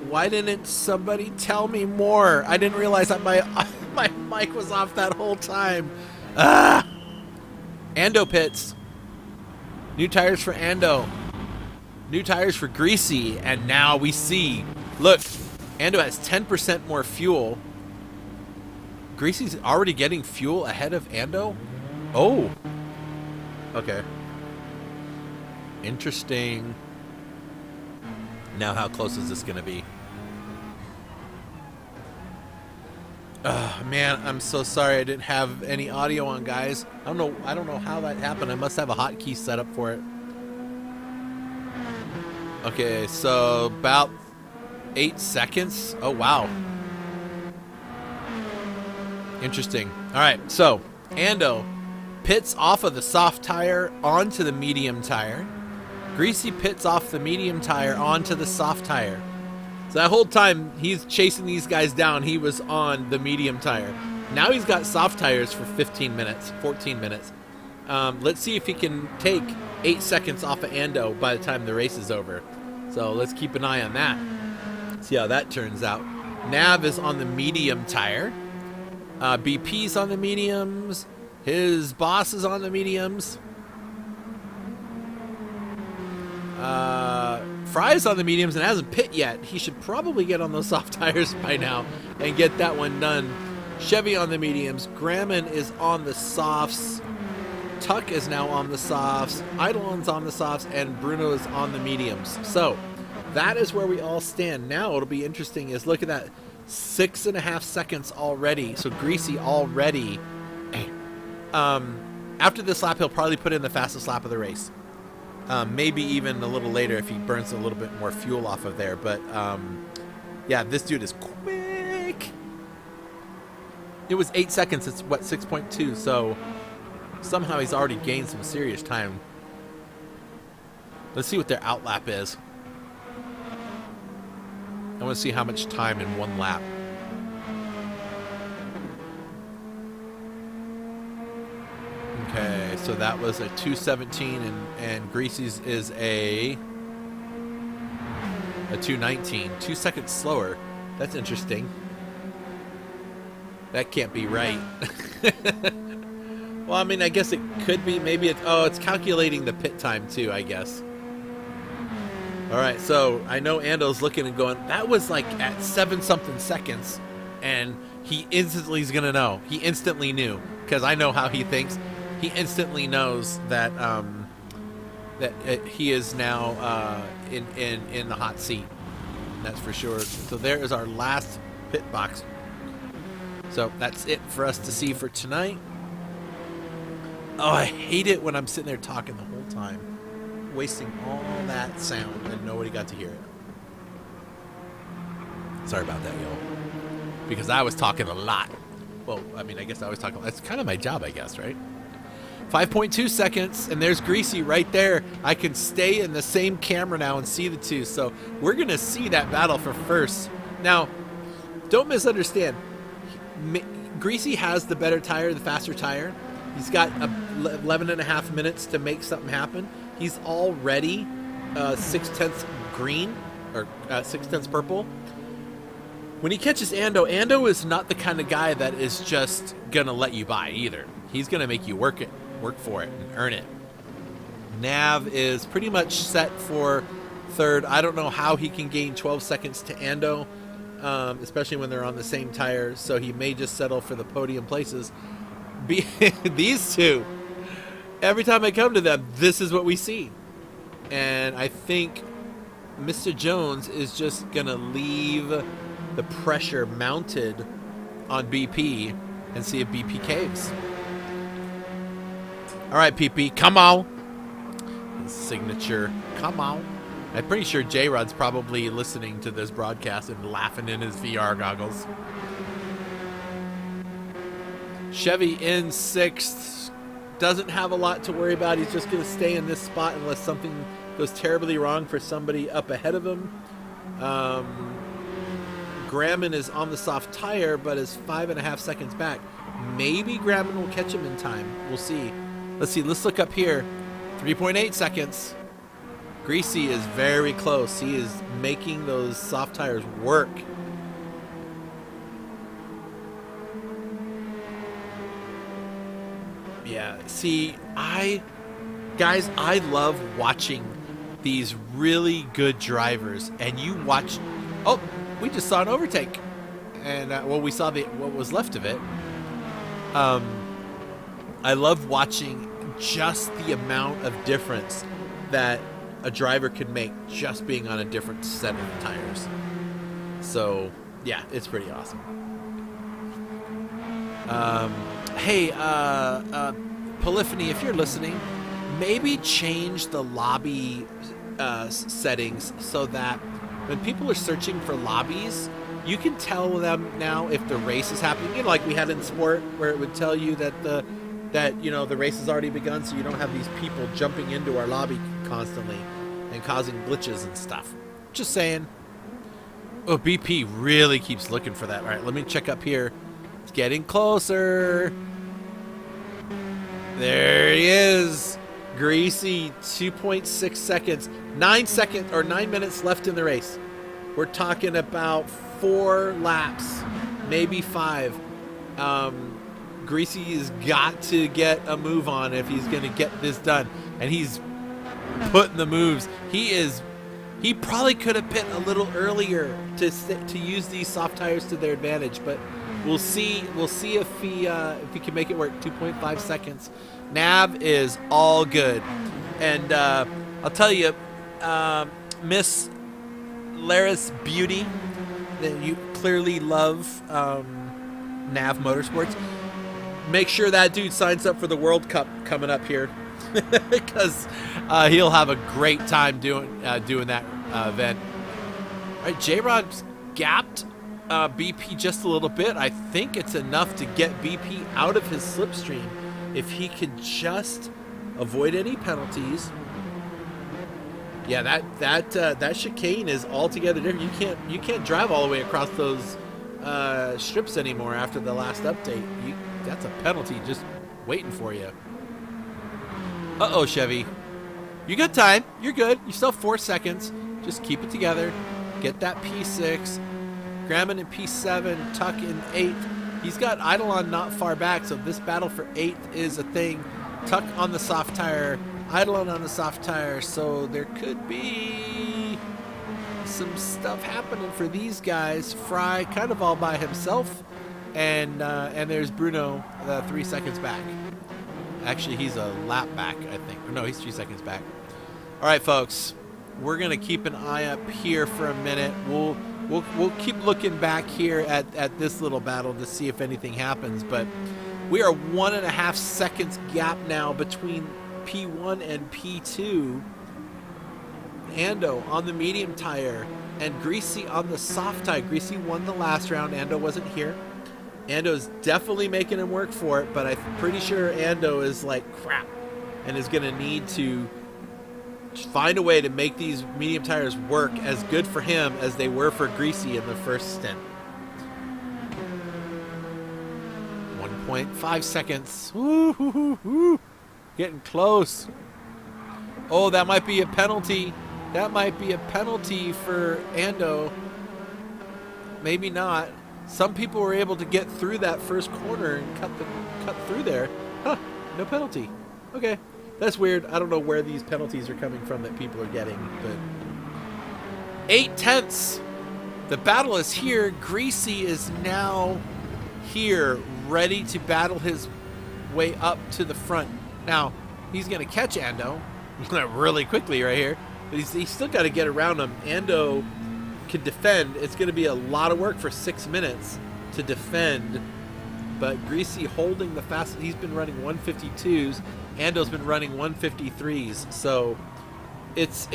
Why didn't somebody tell me more? I didn't realize that my my mic was off that whole time. Ah! Ando pits. New tires for Ando. New tires for Greasy. And now we see, look, Ando has 10% more fuel. Greasy's already getting fuel ahead of Ando? Oh. Okay. Interesting. Now how close is this going to be? Oh, man, I'm so sorry I didn't have any audio on, guys. I don't know how that happened. I must have a hotkey set up for it. Okay, so about 8 seconds. Oh, wow. Interesting. All right, so Ando pits off of the soft tire onto the medium tire. Greasy pits off the medium tire onto the soft tire. So that whole time he's chasing these guys down, he was on the medium tire. Now he's got soft tires for 15 minutes, 14 minutes. Let's see if he can take 8 seconds off of Ando by the time the race is over. So let's keep an eye on that. See how that turns out. Nav is on the medium tire. BP's on the mediums. His boss is on the mediums. Fry's on the mediums and hasn't pit yet. He should probably get on those soft tires by now and get that one done. Chevy on the mediums. Graham is on the softs. Tuck is now on the softs. Eidolon's on the softs. And Bruno is on the mediums. So that is where we all stand. Now it'll be interesting is look at that. 6.5 seconds already. So Greasy already. After this lap, he'll probably put in the fastest lap of the race. Maybe even a little later if he burns a little bit more fuel off of there. But, yeah, this dude is quick. It was 8 seconds. It's, what, 6.2. So somehow he's already gained some serious time. Let's see what their outlap is. I want to see how much time in one lap. Okay, so that was a 2:17, and Greasy's is a 2:19. 2 seconds slower. That's interesting. That can't be right. Well, I mean, I guess it could be. Maybe it's... Oh, it's calculating the pit time, too, I guess. All right, so I know Ando's looking and going, that was like at 7-something seconds, and he instantly is going to know. He instantly knew, because I know how he thinks. He instantly knows that he is now in the hot seat. That's for sure. So there is our last pit box. So that's it for us to see for tonight. Oh, I hate it when I'm sitting there talking the whole time, wasting all that sound and nobody got to hear it. Sorry about that, y'all. Because I was talking a lot. Well, I mean, I guess I was talking. That's kind of my job, I guess, right? 5.2 seconds, and there's Greasy right there. I can stay in the same camera now and see the two. So we're going to see that battle for first. Now, don't misunderstand. Greasy has the better tire, the faster tire. He's got 11 and a half minutes to make something happen. He's already 6/10 green, or 6/10 purple. When he catches Ando, Ando is not the kind of guy that is just going to let you by either. He's going to make you work for it, and earn it. Nav is pretty much set for third. I don't know how he can gain 12 seconds to Ando, especially when they're on the same tire, so he may just settle for the podium places. These two, every time I come to them, this is what we see. And I think Mr. Jones is just going to leave the pressure mounted on BP and see if BP caves. All right, PP, come on. His signature, come on. I'm pretty sure J-Rod's probably listening to this broadcast and laughing in his VR goggles. Chevy in sixth. Doesn't have a lot to worry about. He's just going to stay in this spot unless something goes terribly wrong for somebody up ahead of him. Graham is on the soft tire, but is 5.5 seconds back. Maybe Graham will catch him in time. We'll see. Let's see. Let's look up here. 3.8 seconds. Greasy is very close. He is making those soft tires work. Yeah, see, guys, I love watching these really good drivers, and you watch. Oh, we just saw an overtake, and well, we saw what was left of it. I love watching just the amount of difference that a driver could make just being on a different set of tires. So yeah, it's pretty awesome. Hey, Polyphony, if you're listening, maybe change the lobby settings so that when people are searching for lobbies, you can tell them now if the race is happening. You know, like we had in sport, where it would tell you that the race has already begun, so you don't have these people jumping into our lobby constantly and causing glitches and stuff. Just saying. Oh, BP really keeps looking for that. All right, let me check up here. It's getting closer. There he is. Greasy, 2.6 seconds. 9 minutes left in the race. We're talking about 4 laps, maybe 5. Greasy's got to get a move on if he's going to get this done. And he's putting the moves. He probably could have pit a little earlier to use these soft tires to their advantage, but we'll see if he can make it work. 2.5 seconds. Nav is all good. And I'll tell you, Miss Laris Beauty, that you clearly love Nav Motorsports. Make sure that dude signs up for the World Cup coming up here, because he'll have a great time doing that event. All right, J-Rod's gapped BP just a little bit. I think it's enough to get BP out of his slipstream if he could just avoid any penalties. Yeah, that chicane is altogether different. You can't drive all the way across those strips anymore after the last update. That's a penalty just waiting for you. Uh-oh, Chevy. You got time. You're good. You still have 4 seconds. Just keep it together. Get that P6. Graham in P7. Tuck in 8th. He's got Eidolon not far back, so this battle for 8th is a thing. Tuck on the soft tire. Eidolon on the soft tire. So there could be some stuff happening for these guys. Fry kind of all by himself. And there's Bruno 3 seconds back. Actually, he's a lap back, I think. No, he's 3 seconds back. All right, folks. We're going to keep an eye up here for a minute. We'll keep looking back here at this little battle to see if anything happens. But we are 1.5 seconds gap now between P1 and P2. Ando on the medium tire and Greasy on the soft tire. Greasy won the last round. Ando wasn't here. Ando's definitely making him work for it, but I'm pretty sure Ando is like crap and is going to need to find a way to make these medium tires work as good for him as they were for Greasy in the first stint. 1.5 seconds. Woo. Getting close. Oh, that might be a penalty. That might be a penalty for Ando. Maybe not. Some people were able to get through that first corner and cut through there. Huh, no penalty. Okay, that's weird. I don't know where these penalties are coming from that people are getting, but 8/10. The battle is here. Greasy is now here, ready to battle his way up to the front. Now, he's going to catch Ando really quickly right here, but he's still got to get around him. Ando can defend. It's going to be a lot of work for 6 minutes to defend, but Greasy holding the fastest. He's been running 152s. Ando's been running 153s, so it's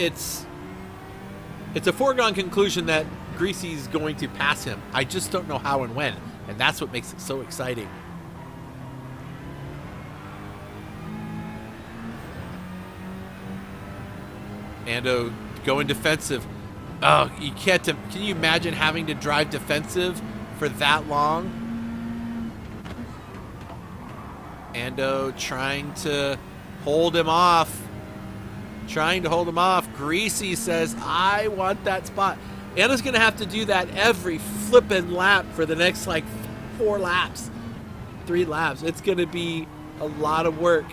a foregone conclusion that Greasy's going to pass him. I just don't know how and when, and that's what makes it so exciting. Ando going defensive. Oh, you can't. Can you imagine having to drive defensive for that long? Ando trying to hold him off. trying to hold him off. Greasy says, I want that spot. Anna's going to have to do that every flippin' lap for the next, like, 4 laps. 3 laps. It's going to be a lot of work.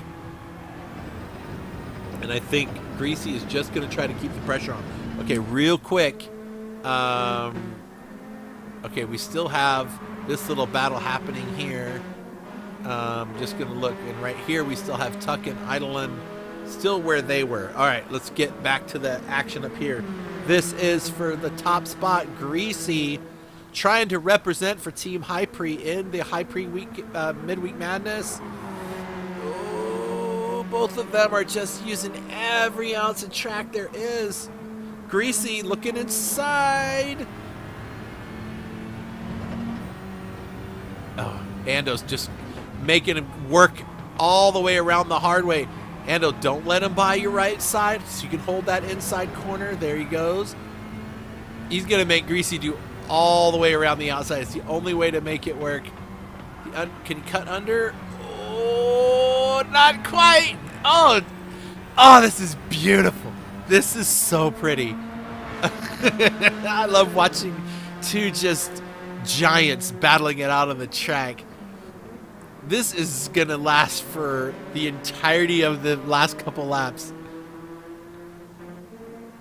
And I think Greasy is just going to try to keep the pressure on. Okay, real quick. Okay, we still have this little battle happening here. Just going to look. And right here, we still have Tuck and Eidolon still where they were. All right, let's get back to the action up here. This is for the top spot. Greasy trying to represent for Team HyPrix in the HyPrix Midweek Madness. Oh, both of them are just using every ounce of track there is. Greasy looking inside. Oh, Ando's just making him work all the way around the hard way. Ando, don't let him by your right side so you can hold that inside corner. There he goes. He's going to make Greasy do all the way around the outside. It's the only way to make it work. Can he cut under? Oh, not quite. Oh, this is beautiful. This is so pretty. I love watching two just giants battling it out on the track. This is going to last for the entirety of the last couple laps.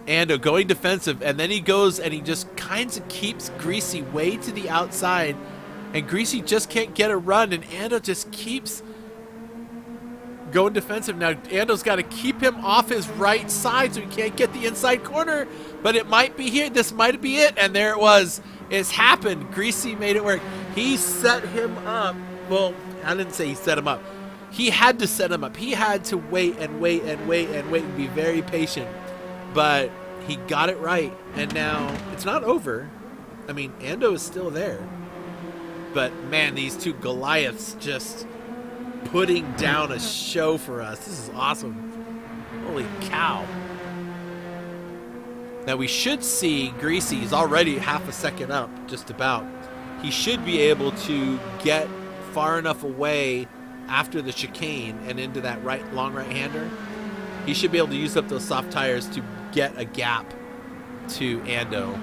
Ando going defensive, and then he goes and he just kind of keeps Greasy way to the outside, and Greasy just can't get a run, and Ando just keeps going defensive. Now Ando's got to keep him off his right side so he can't get the inside corner, but it might be here. This might be it, and there it was. It's happened. Greasy made it work. He set him up. Well, I didn't say he set him up. He had to set him up. He had to wait and wait and wait and wait and be very patient. But he got it right. And now it's not over. I mean, Ando is still there. But, man, these two Goliaths just putting down a show for us. This is awesome. Holy cow. Now, we should see Greasy. He's already half a second up, just about. He should be able to get far enough away after the chicane and into that long right-hander. He should be able to use up those soft tires to get a gap to Ando.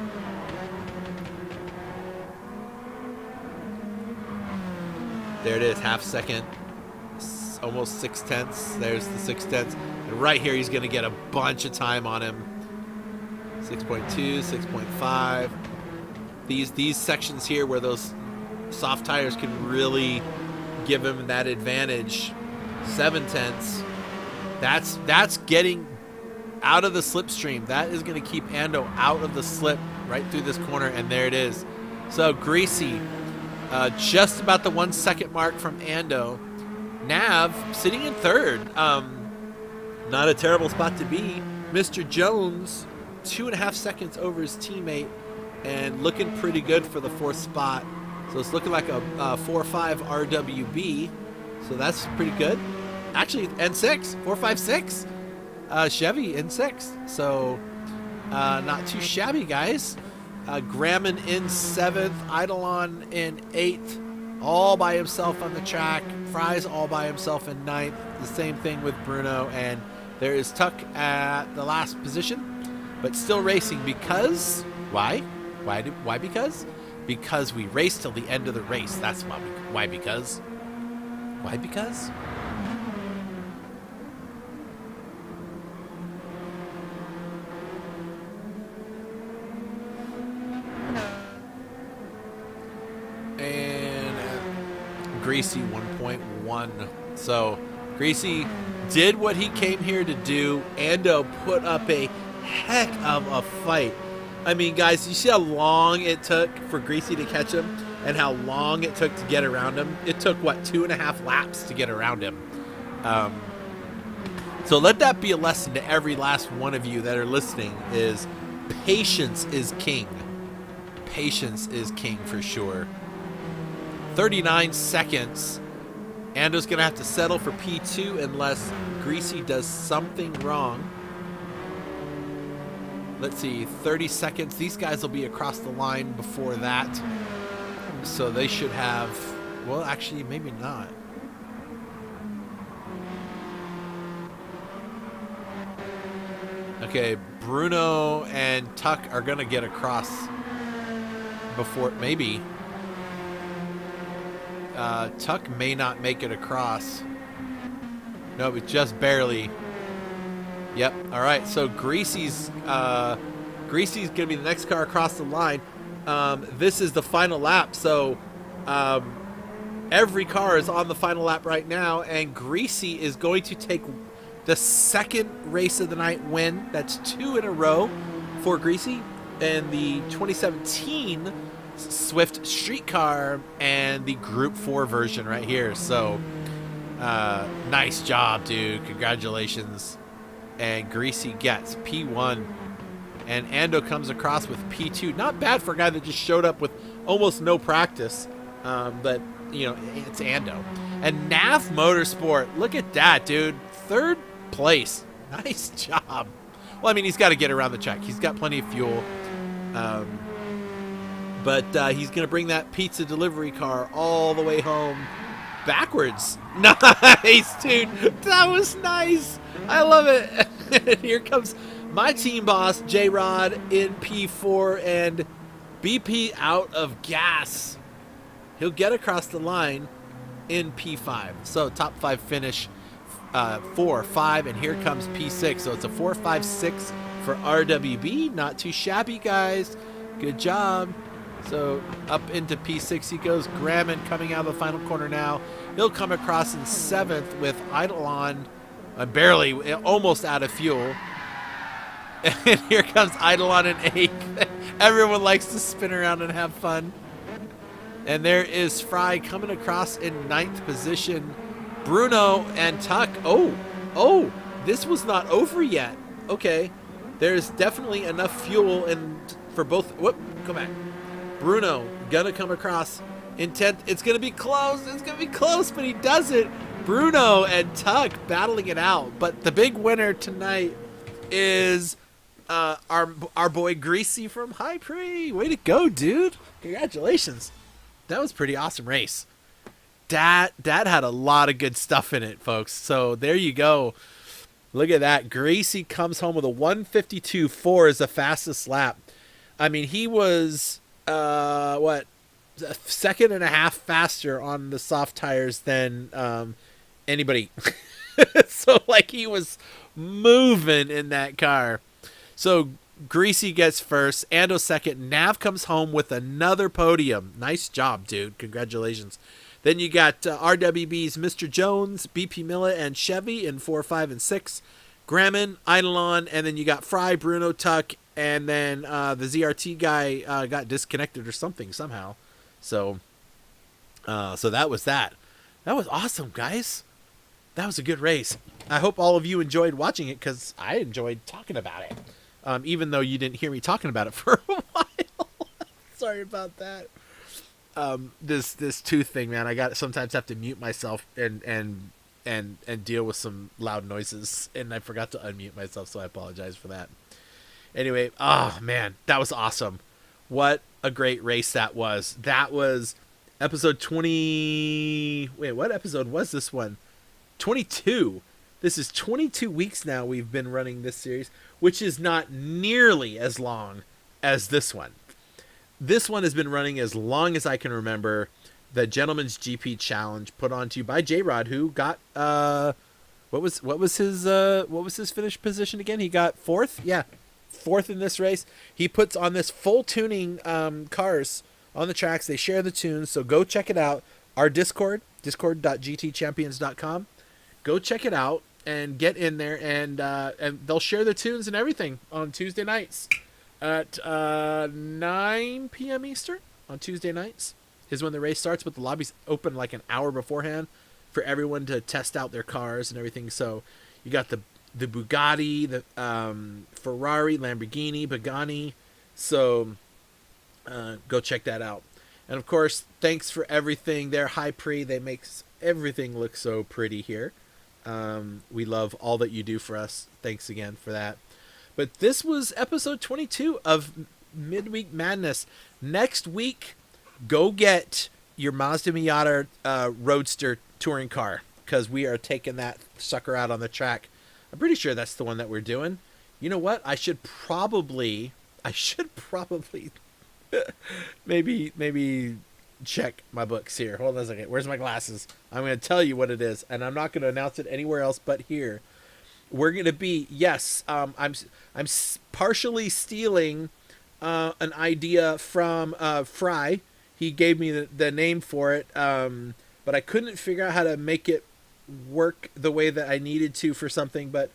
There it is, half second, almost 6/10. There's the 6/10. And right here, he's going to get a bunch of time on him. 6.2, 6.5. These sections here where those soft tires can really give him that advantage. 7/10. That's getting out of the slipstream. That is going to keep Ando out of the slip right through this corner, and there it is. So Greasy, just about the 1 second mark from Ando. Nav sitting in third. Not a terrible spot to be. Mr. Jones, 2.5 seconds over his teammate, and looking pretty good for the 4th spot. So it's looking like a 4.5 RWB. So that's pretty good. Actually, N6, 4.56. Chevy N6. So not too shabby, guys. Gramman in 7th. Eidolon in 8th. All by himself on the track. Fries all by himself in 9th. The same thing with Bruno. And there is Tuck at the last position. But still racing because... Why? Why because? Because we race till the end of the race. That's why. Why because? Why because? And Greasy 1.1. So Greasy did what he came here to do. Ando put up a heck of a fight. I mean, guys, you see how long it took for Greasy to catch him and how long it took to get around him? It took, what, 2.5 laps to get around him. So let that be a lesson to every last one of you that are listening, is patience is king. Patience is king for sure. 39 seconds. Ando's going to have to settle for P2 unless Greasy does something wrong. Let's see, 30 seconds. These guys will be across the line before that. So they should have, well, actually, maybe not. Okay, Bruno and Tuck are going to get across before, maybe. Tuck may not make it across. No, but just barely. Yep. All right. So Greasy's going to be the next car across the line. This is the final lap. So every car is on the final lap right now, and Greasy is going to take the second race of the night win. That's 2 in a row for Greasy. And the 2017 Swift Street Car and the Group 4 version right here. So, nice job, dude. Congratulations. And Greasy gets P1. And Ando comes across with P2. Not bad for a guy that just showed up with almost no practice. But, you know, it's Ando. And Nav Motorsport, look at that, dude. 3rd place. Nice job. Well, I mean, he's got to get around the track. He's got plenty of fuel. But he's going to bring that pizza delivery car all the way home backwards. Nice, dude. That was nice. I love it. Here comes my team boss, J-Rod, in P4, and BP out of gas. He'll get across the line in P5. So top 5 finish, 4, 5, and here comes P6. So it's a 4, 5, 6 for RWB. Not too shabby, guys. Good job. So up into P6 he goes. Graman coming out of the final corner now. He'll come across in 7th with Eidolon barely, almost out of fuel. And here comes Eidolon in 8th. Everyone likes to spin around and have fun. And there is Fry coming across in 9th position. Bruno and Tuck. Oh, this was not over yet. Okay. There's definitely enough fuel for both. Whoop, go back. Bruno gonna come across in 10th. It's gonna be close. It's gonna be close, but he does it. Bruno and Tuck battling it out. But the big winner tonight is our boy Greasy from HyPrix. Way to go, dude. Congratulations. That was a pretty awesome race. That had a lot of good stuff in it, folks. So there you go. Look at that. Greasy comes home with a 152.4 as the fastest lap. I mean, he was, a second and a half faster on the soft tires than anybody. So, like, he was moving in that car. So, Greasy gets first. Ando second. Nav comes home with another podium. Nice job, dude. Congratulations. Then you got RWB's Mr. Jones, BP Millet, and Chevy in 4, 5, and 6. Graman, Eidolon, and then you got Fry, Bruno, Tuck, and then the ZRT guy got disconnected or something somehow. So that was that. That was awesome, guys. That was a good race. I hope all of you enjoyed watching it because I enjoyed talking about it. Even though you didn't hear me talking about it for a while. Sorry about that. This tooth thing, man. I sometimes have to mute myself and deal with some loud noises, and I forgot to unmute myself, so I apologize for that. Anyway, oh man, that was awesome. What a great race that was. That was episode 20. Wait, what episode was this one? 22. This is 22 weeks now we've been running this series, which is not nearly as long as this one. This one has been running as long as I can remember. The Gentleman's GP Challenge put on to you by J-Rod, who got what was his finish position again? He got 4th. Yeah, 4th in this race. He puts on this full tuning cars on the tracks. They share the tunes, so go check it out. Our Discord, discord.gtchampions.com. Go check it out and get in there, and they'll share the tunes and everything on Tuesday nights at 9 p.m. Eastern on Tuesday nights is when the race starts, but the lobby's open like an hour beforehand for everyone to test out their cars and everything. So you got the Bugatti, the Ferrari, Lamborghini, Pagani. So go check that out. And of course, thanks for everything there, HyPrix. They make everything look so pretty here. We love all that you do for us. Thanks again for that. But this was episode 22 of Midweek Madness. Next week, go get your Mazda Miata Roadster touring car, because we are taking that sucker out on the track. I'm pretty sure that's the one that we're doing. You know what? I should probably maybe check my books here. Hold on a second. Where's my glasses? I'm going to tell you what it is, and I'm not going to announce it anywhere else but here. We're going to be, yes, I'm partially stealing an idea from Fry. He gave me the name for it, but I couldn't figure out how to make it work the way that I needed to for something. But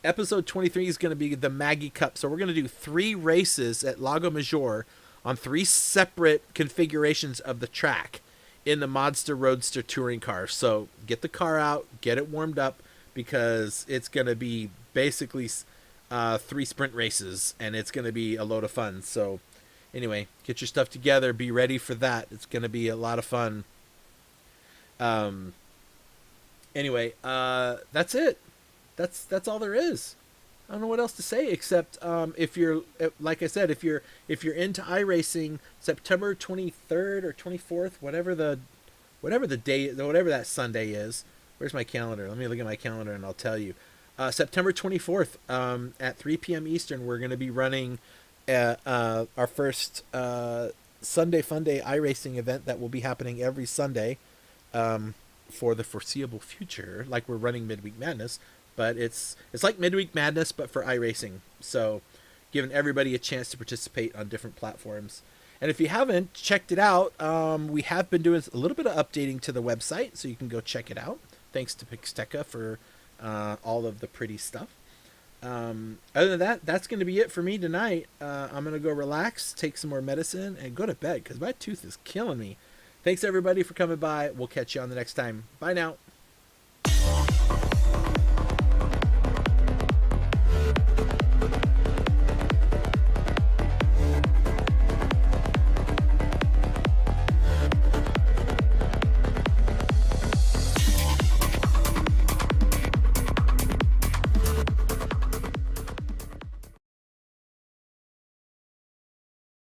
episode 23 is going to be the Maggie Cup. So we're going to do 3 races at Lago Maggiore on 3 separate configurations of the track in the Modster Roadster touring car. So get the car out, get it warmed up, because it's going to be basically 3 sprint races, and it's going to be a load of fun. So anyway, get your stuff together, be ready for that. It's going to be a lot of fun. Anyway, that's it. That's all there is. I don't know what else to say except if you're, like I said, if you're into iRacing, September 23rd or 24th, whatever the day, whatever that Sunday is. Where's my calendar? Let me look at my calendar and I'll tell you. September 24th at 3 p.m. Eastern, we're going to be running our first Sunday Fun Day iRacing event that will be happening every Sunday for the foreseeable future. Like we're running Midweek Madness, but it's like Midweek Madness but for iRacing. So giving everybody a chance to participate on different platforms. And if you haven't checked it out, we have been doing a little bit of updating to the website, so you can go check it out. Thanks to Pixteca for all of the pretty stuff. Other than that, that's going to be it for me tonight. I'm going to go relax, take some more medicine, and go to bed because my tooth is killing me. Thanks, everybody, for coming by. We'll catch you on the next time. Bye now.